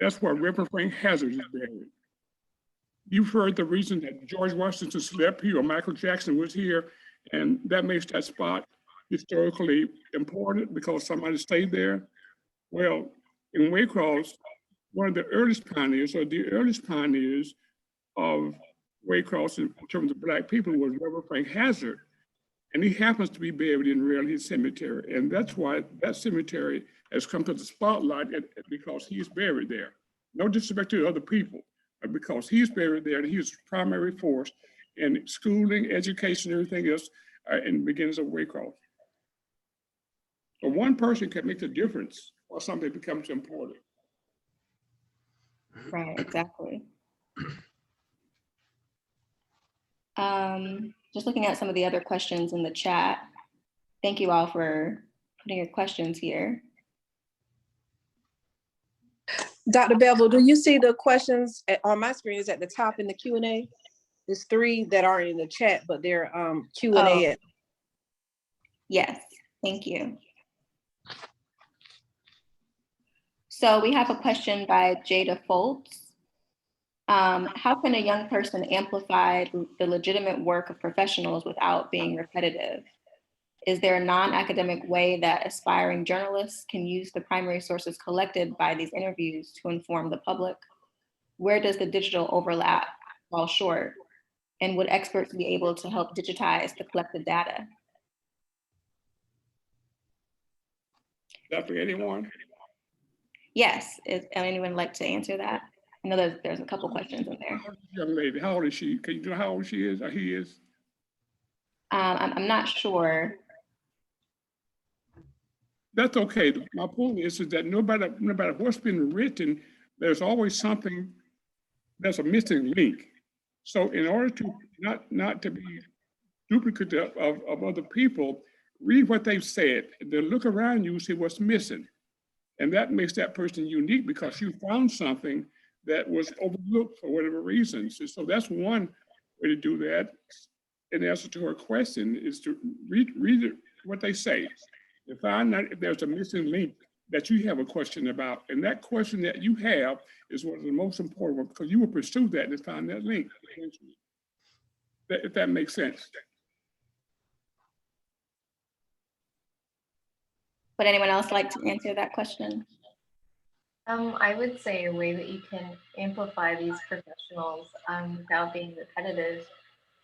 That's where Reverend Frank Hazard is buried. You've heard the reason that George Washington slept here or Michael Jackson was here, and that makes that spot historically important because somebody stayed there. Well, in Waycross, one of the earliest pioneers of Waycross in terms of Black people was Reverend Frank Hazard. And he happens to be buried in Red Hill Cemetery. And that's why that cemetery has come to the spotlight because he's buried there. No disrespect to other people, but because he's buried there and he's the primary force in schooling, education, everything else in the beginnings of Waycross. So one person can make the difference or something becomes important. Right, exactly. Just looking at some of the other questions in the chat. Thank you all for putting your questions here. Dr. Bevel, do you see the questions on my screen? Is at the top in the Q&A? There's 3 that are in the chat, but they're Q&A. Yes, thank you. So we have a question by Jada Foltz. How can a young person amplify the legitimate work of professionals without being repetitive? Is there a non-academic way that aspiring journalists can use the primary sources collected by these interviews to inform the public? Where does the digital overlap fall short? And would experts be able to help digitize the collected data? Is that for anyone? Yes, is anyone like to answer that? I know there's a couple questions in there. Young lady, how old is she? Can you know how old she is or he is? I'm not sure. That's okay. My point is that no matter what's been written, there's always something, there's a missing link. So in order to not to be duplicative of other people, read what they've said, then look around you, see what's missing. And that makes that person unique because you found something that was overlooked for whatever reasons. And so that's one way to do that. In answer to her question is to read what they say. To find out if there's a missing link that you have a question about. And that question that you have is one of the most important ones because you will pursue that to find that link eventually. If that makes sense. Would anyone else like to answer that question? I would say a way that you can amplify these professionals without being repetitive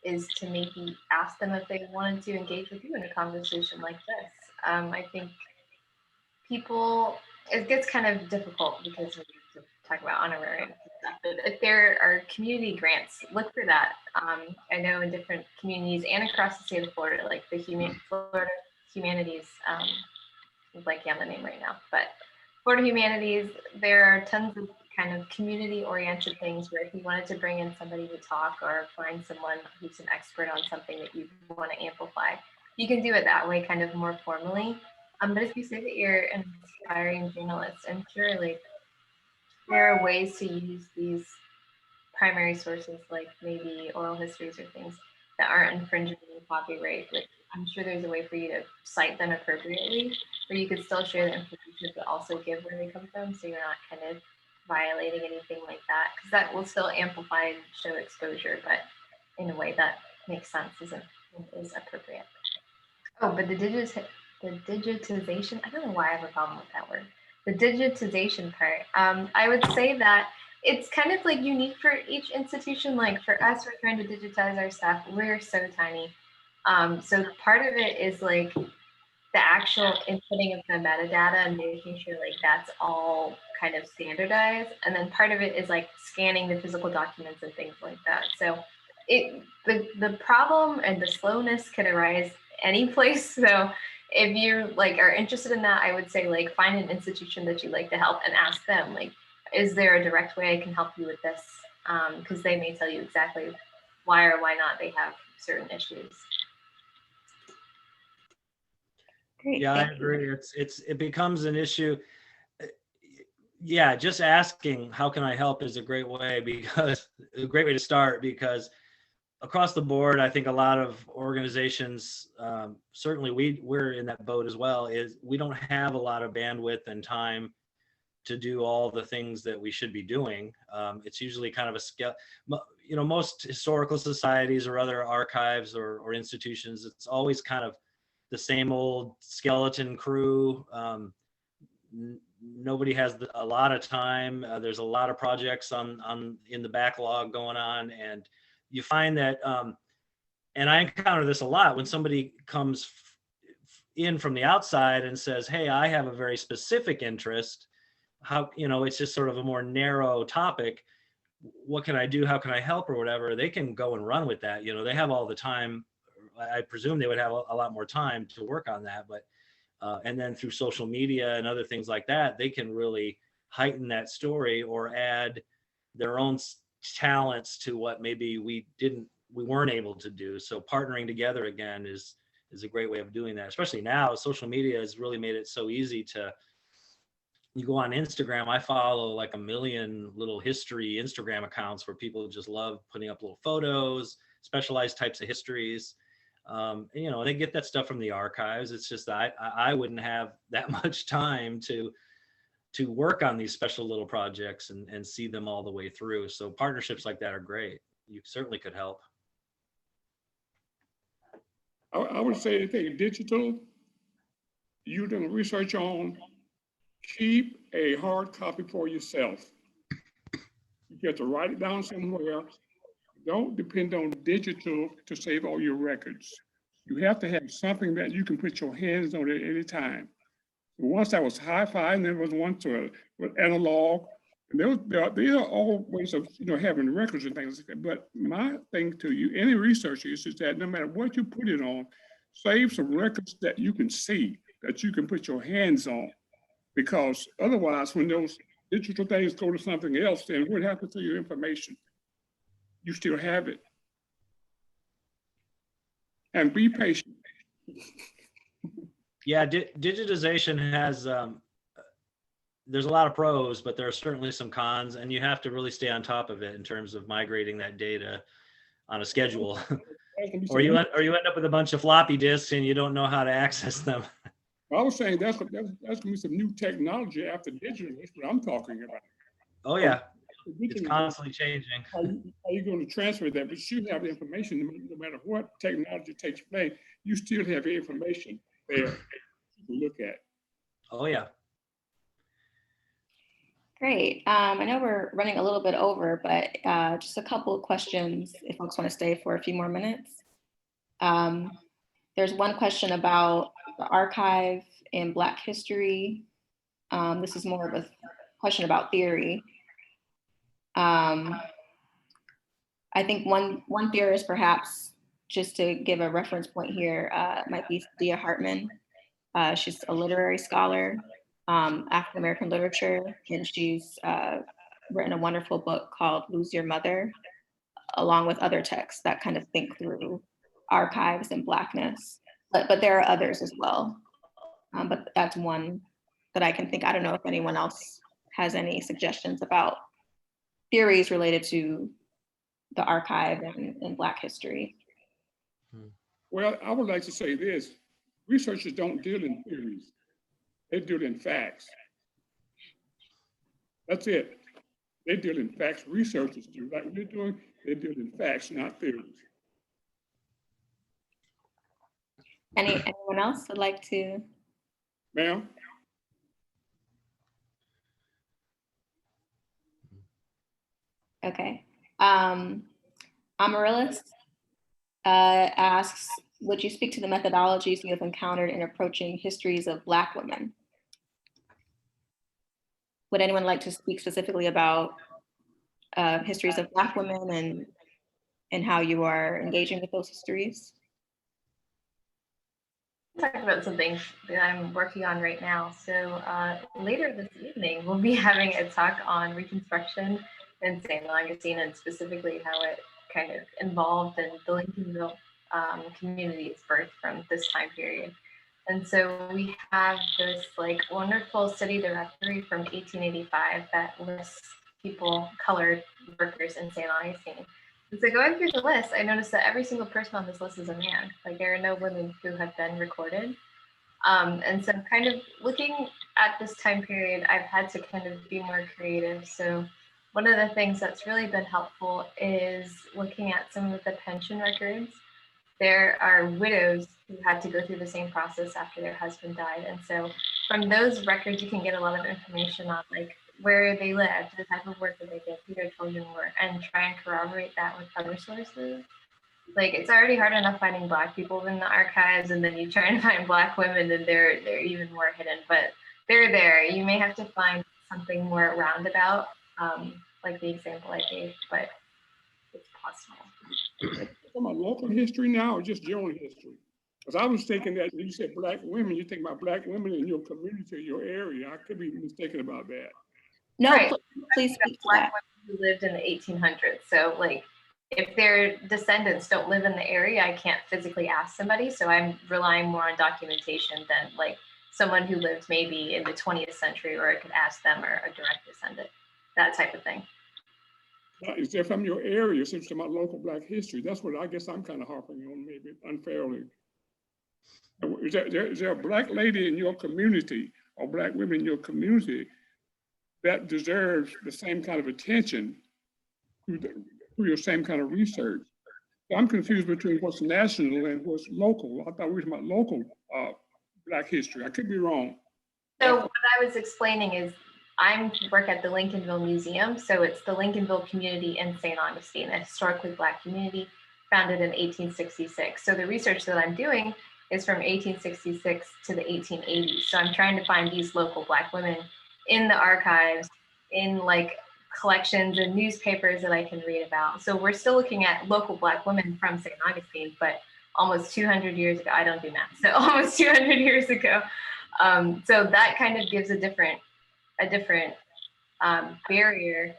is to maybe ask them if they wanted to engage with you in a conversation like this. I think it gets kind of difficult because we have to talk about honorariums and stuff, but if there are community grants, look for that. I know in different communities and across the state of Florida, like the Florida Humanities, I'm blanking on the name right now, but Florida Humanities, there are tons of kind of community-oriented things where if you wanted to bring in somebody to talk or find someone who's an expert on something that you want to amplify, you can do it that way, kind of more formally. But if you say that you're an aspiring journalist, I'm sure like there are ways to use these primary sources, like maybe oral histories or things that aren't infringing on copyright. Like, I'm sure there's a way for you to cite them appropriately, where you could still share the information, but also give where they come from, so you're not kind of violating anything like that, because that will still amplify and show exposure, but in a way that makes sense, is appropriate. Oh, but the digitization, I don't know why I have a problem with that word. The digitization part, I would say that it's kind of like unique for each institution. Like for us, we're trying to digitize our stuff. We're so tiny. So part of it is like the actual inputting of the metadata and making sure like that's all kind of standardized. And then part of it is like scanning the physical documents and things like that. So the problem and the slowness could arise any place. So if you like are interested in that, I would say like find an institution that you like to help and ask them like, is there a direct way I can help you with this? Because they may tell you exactly why or why not they have certain issues. Great, Yeah, I agree. It becomes an issue. Yeah, just asking how can I help is a great way to start, because across the board, I think a lot of organizations, certainly we're in that boat as well, is we don't have a lot of bandwidth and time to do all the things that we should be doing. It's usually kind of a scale, most historical societies or other archives or institutions, it's always kind of the same old skeleton crew. Nobody has a lot of time. There's a lot of projects in the backlog going on, and you find that, and I encounter this a lot when somebody comes in from the outside and says, hey, I have a very specific interest. How, it's just sort of a more narrow topic. What can I do? How can I help or whatever? They can go and run with that. They have all the time. I presume they would have a lot more time to work on that, but And then through social media and other things like that, they can really heighten that story or add their own talents to what maybe we weren't able to do. So partnering together again is a great way of doing that, especially now. Social media has really made it so easy to, you go on Instagram, I follow like 1 million little history Instagram accounts where people just love putting up little photos, specialized types of histories. And, you know, they get that stuff from the archives. It's just that I wouldn't have that much time to work on these special little projects and see them all the way through. So partnerships like that are great. You certainly could help. I would say anything digital, you're doing research on, keep a hard copy for yourself. You have to write it down somewhere. Don't depend on digital to save all your records. You have to have something that you can put your hands on at any time. Once that was hi-fi, and there was one with analog. And these are all ways of having records and things like that. But my thing to you, any researcher, is that no matter what you put it on, save some records that you can see, that you can put your hands on. Because otherwise, when those digital things go to something else, then what happens to your information? You still have it. And be patient. Yeah, digitization has, there's a lot of pros, but there are certainly some cons, and you have to really stay on top of it in terms of migrating that data on a schedule. or you end up with a bunch of floppy disks and you don't know how to access them. I was saying that's going to be some new technology after digital. That's what I'm talking about. Oh yeah, it's constantly changing. How are you going to transfer that? But you have the information, no matter what technology takes place, you still have the information there to look at. Oh yeah. Great. I know we're running a little bit over, but just a couple of questions if folks want to stay for a few more minutes. There's one question about the archive in Black history. This is more of a question about theory. I think one theorist, perhaps, just to give a reference point here, might be Thea Hartman. She's a literary scholar, African-American literature, and she's written a wonderful book called Lose Your Mother, along with other texts that kind of think through archives and Blackness. But there are others as well. But that's one that I can think. I don't know if anyone else has any suggestions about theories related to the archive and Black history. Well, I would like to say this. Researchers don't deal in theories. They deal in facts. That's it. They deal in facts. Researchers do. Like we're doing, they deal in facts, not theories. Anyone else would like to? Ma'am? Okay. Amaryllis asks, would you speak to the methodologies you have encountered in approaching histories of Black women? Would anyone like to speak specifically about histories of Black women and how you are engaging with those histories? Talk about something that I'm working on right now. So later this evening, we'll be having a talk on Reconstruction in San Augustine, and specifically how it kind of involved in the Lincolnville community's birth from this time period. And so we have this like wonderful city directory from 1885 that lists people, colored workers in San Augustine. And so going through the list, I noticed that every single person on this list is a man. Like there are no women who have been recorded. And so kind of looking at this time period, I've had to kind of be more creative. So one of the things that's really been helpful is looking at some of the pension records. There are widows who had to go through the same process after their husband died. And so from those records, you can get a lot of information on like where they lived, the type of work that they did, who their children were, and try and corroborate that with other sources. Like it's already hard enough finding Black people in the archives, and then you try and find Black women and they're even more hidden, but they're there. You may have to find something more roundabout, like the example I gave, but it's possible. Talking about local history now or just general history? Because I was thinking that when you said Black women, you think about Black women in your community, your area. I could be mistaken about that. No, Right. please speak to Black that. women who lived in the 1800s. So like, if their descendants don't live in the area, I can't physically ask somebody. So I'm relying more on documentation than like someone who lived maybe in the 20th century, or I could ask them, or a direct descendant, that type of thing. Is there from your area, since it's about local Black history? That's what I guess I'm kind of harping on, maybe unfairly. Is there a Black lady in your community or Black women in your community that deserves the same kind of attention through your same kind of research? I'm confused between what's national and what's local. I thought we were talking about local Black history. I could be wrong. So what I was explaining is I work at the Lincolnville Museum. So it's the Lincolnville community in St. Augustine, a historically Black community founded in 1866. So the research that I'm doing is from 1866 to the 1880s. So I'm trying to find these local Black women in the archives, in like collections and newspapers that I can read about. So we're still looking at local Black women from St. Augustine, but almost 200 years ago, I don't do math, so almost 200 years ago. So that kind of gives a different barrier.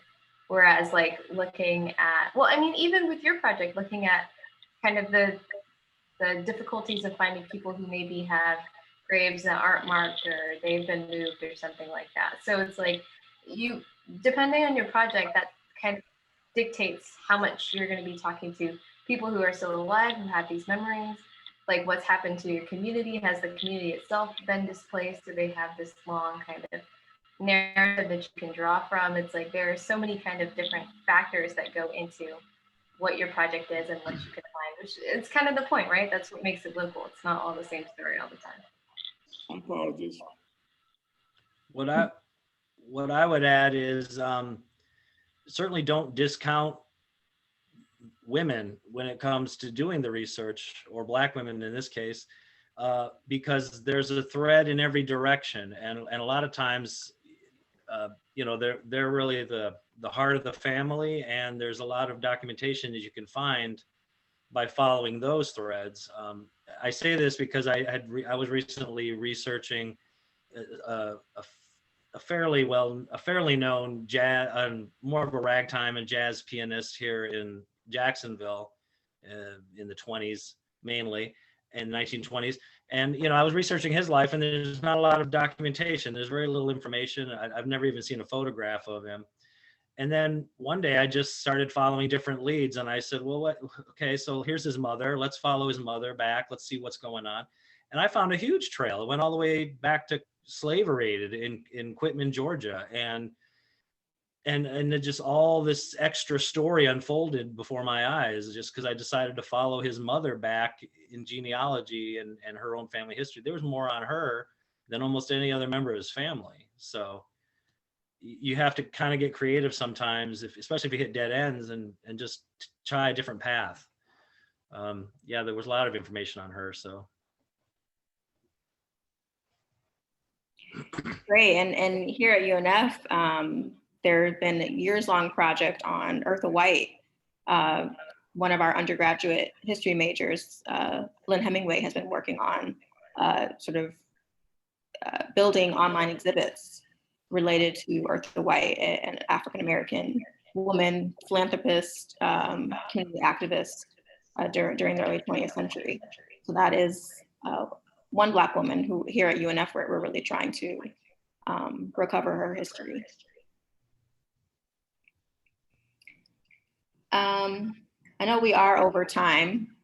Whereas like looking at, well, I mean, even with your project, looking at kind of the difficulties of finding people who maybe have graves that aren't marked, or they've been moved or something like that. So it's like you, depending on your project, that kind of dictates how much you're going to be talking to people who are still alive, who have these memories, like what's happened to your community. Has the community itself been displaced? Do they have this long kind of narrative that you can draw from? It's like there are so many kind of different factors that go into what your project is and what you can find, which it's kind of the point, right? That's what makes it local. It's not all the same story all the time. Apologies. What I would add is certainly don't discount women when it comes to doing the research, or Black women in this case, because there's a thread in every direction, and a lot of times, you know, they're really the heart of the family, and there's a lot of documentation that you can find by following those threads. I say this because I was recently researching a fairly known jazz, more of a ragtime and jazz pianist here in Jacksonville in the 20s, mainly in the 1920s. And, you know, I was researching his life, and there's not a lot of documentation. There's very little information. I've never even seen a photograph of him. And then one day I just started following different leads, and I said, well, okay, so here's his mother. Let's follow his mother back. Let's see what's going on. And I found a huge trail. It went all the way back to slavery in Quitman, Georgia. And it just, all this extra story unfolded before my eyes, just because I decided to follow his mother back in genealogy and her own family history. There was more on her than almost any other member of his family. So you have to kind of get creative sometimes, especially if you hit dead ends, and just try a different path. Yeah, there was a lot of information on her, so. Great, and here at UNF, there's been a years-long project on Eartha White. One of our undergraduate history majors, Lynn Hemingway, has been working on building online exhibits related to Eartha White, an African-American woman, philanthropist, community activist during the early 20th century. So that is one Black woman who here at UNF, we're really trying to recover her history. I know we are over time.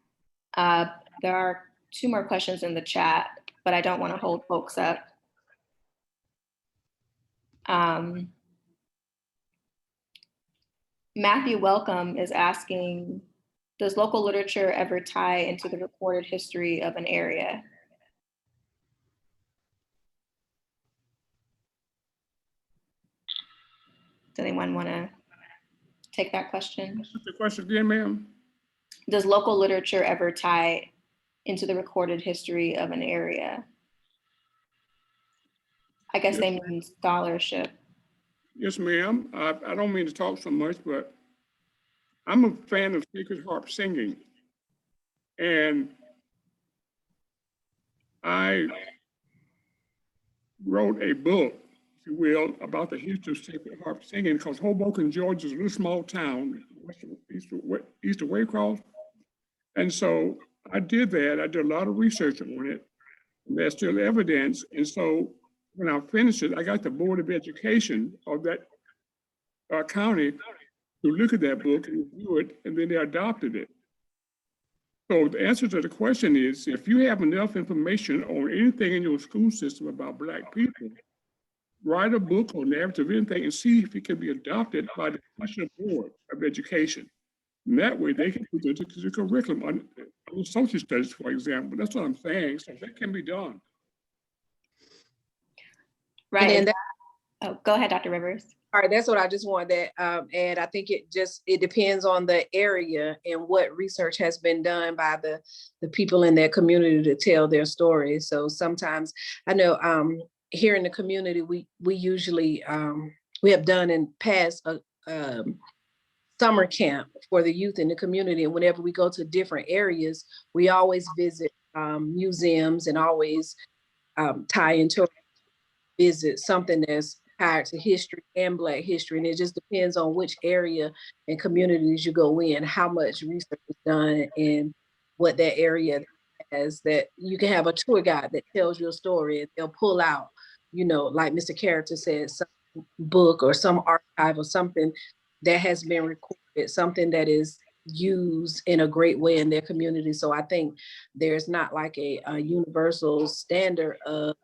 There are 2 more questions in the chat, but I don't want to hold folks up. Matthew Welcome is asking, does local literature ever tie into the recorded history of an area? Does anyone want to take that question? What's the question again, ma'am? Does local literature ever tie into the recorded history of an area? I guess they mean scholarship. Yes, ma'am. I don't mean to talk so much, but I'm a fan of sacred harp singing. And I wrote a book, if you will, about the history of sacred harp singing, because Hoboken, Georgia is a little small town, east of Waycross. And so I did that. I did a lot of research on it. There's still evidence. And so when I finished it, I got the Board of Education of that county to look at that book and review it, and then they adopted it. So the answer to the question is, if you have enough information on anything in your school system about Black people, write a book or narrative, anything, and see if it can be adopted by the National Board of Education. And that way they can present it to the curriculum on social studies, for example. That's what I'm saying. So that can be done. Right. And then Oh, go ahead, Dr. Rivers. all right, that's what I just wanted to add. I think it depends on the area and what research has been done by the people in that community to tell their story. So sometimes I know here in the community, we usually, we have done in past summer camp for the youth in the community. And whenever we go to different areas, we always visit museums and always tie into visit something that's tied to history and Black history. And it just depends on which area and communities you go in, how much research is done and what that area has. That you can have a tour guide that tells you a story and they'll pull out, like Mr. Character said, some book or some archive or something that has been recorded, something that is used in a great way in their community. So I think there's not like a universal standard of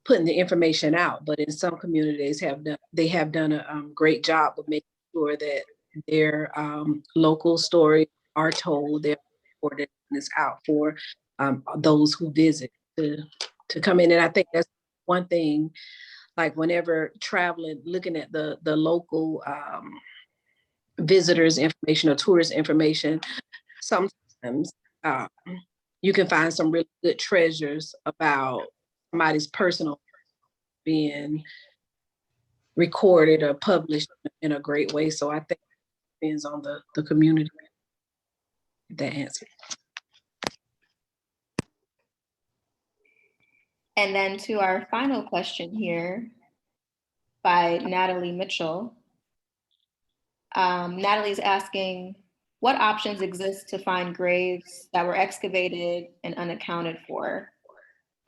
putting the information out, but in some communities they have done a great job of making sure that their local stories are told, they're reported, and it's out for those who visit to come in. And I think that's one thing, like whenever traveling, looking at the local visitors information or tourist information, sometimes you can find some really good treasures about somebody's personal being recorded or published in a great way. So I think it depends on the community. That answer. And then to our final question here by Natalie Mitchell. Natalie's asking, what options exist to find graves that were excavated and unaccounted for?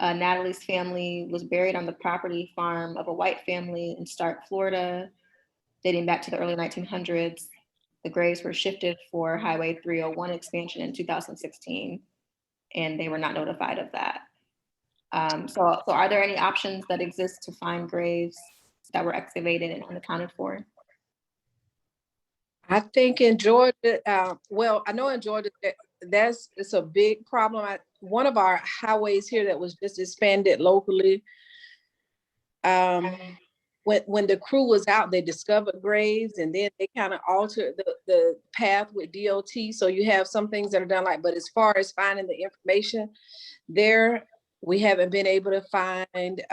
Natalie's family was buried on the property farm of a white family in Stark, Florida, dating back to the early 1900s. The graves were shifted for Highway 301 expansion in 2016, and they were not notified of that. So are there any options that exist to find graves that were excavated and unaccounted for? I think in Georgia, well, I know in Georgia, it's a big problem. One of our highways here that was just expanded locally, when the crew was out, they discovered graves and then they kind of altered the path with DOT. So you have some things that are done but as far as finding the information there, we haven't been able to find,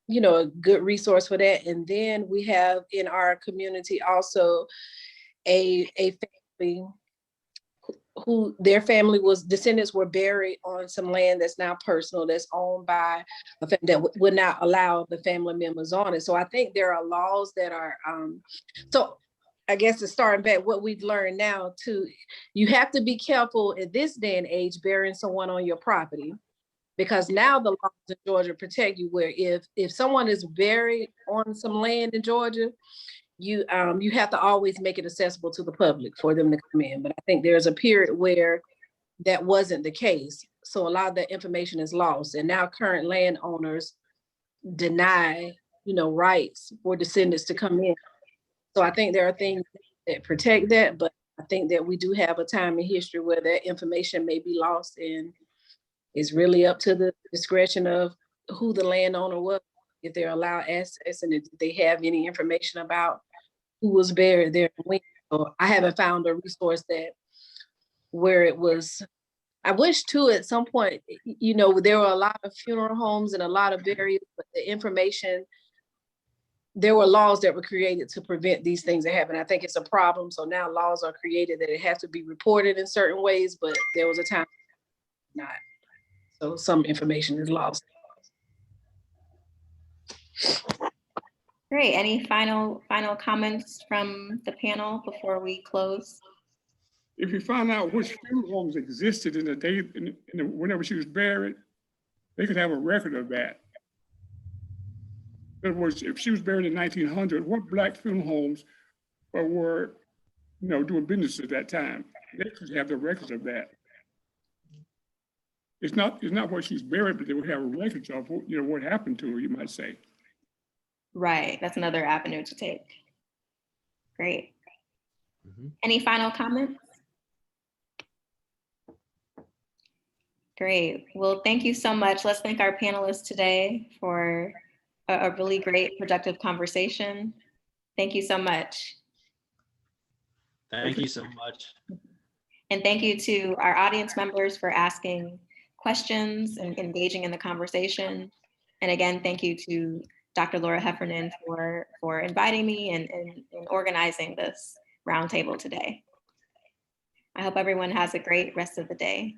a good resource for that. And then we have in our community also a family who their family descendants were buried on some land that's now personal, that's owned by a family that would not allow the family members on it. So I think there are laws that are, so I guess it's starting back what we've learned now too, you have to be careful in this day and age burying someone on your property, because now the laws in Georgia protect you where if someone is buried on some land in Georgia, you have to always make it accessible to the public for them to come in. But I think there's a period where that wasn't the case. So a lot of that information is lost. And now current landowners deny, rights for descendants to come in. So I think there are things that protect that, but I think that we do have a time in history where that information may be lost, and it's really up to the discretion of who the landowner was, if they're allowed access and if they have any information about who was buried there and when. So I haven't found a resource where it was. I wish too at some point, there were a lot of funeral homes and a lot of burials, but the information, there were laws that were created to prevent these things that happen. I think it's a problem. So now laws are created that it has to be reported in certain ways, but there was a time not. So some information is lost. Great. Any final comments from the panel before we close? If you find out which funeral homes existed in the day, whenever she was buried, they could have a record of that. In other words, if she was buried in 1900, what Black funeral homes were, doing business at that time? They could have the records of that. It's not where she's buried, but they would have records of what happened to her, you might say. Right. That's another avenue to take. Great. Mhm. Any final comments? Great. Well, thank you so much. Let's thank our panelists today for a really great, productive conversation. Thank you so much. Thank you so much. And thank you to our audience members for asking questions and engaging in the conversation. And again, thank you to Dr. Laura Heffernan for inviting me and organizing this roundtable today. I hope everyone has a great rest of the day.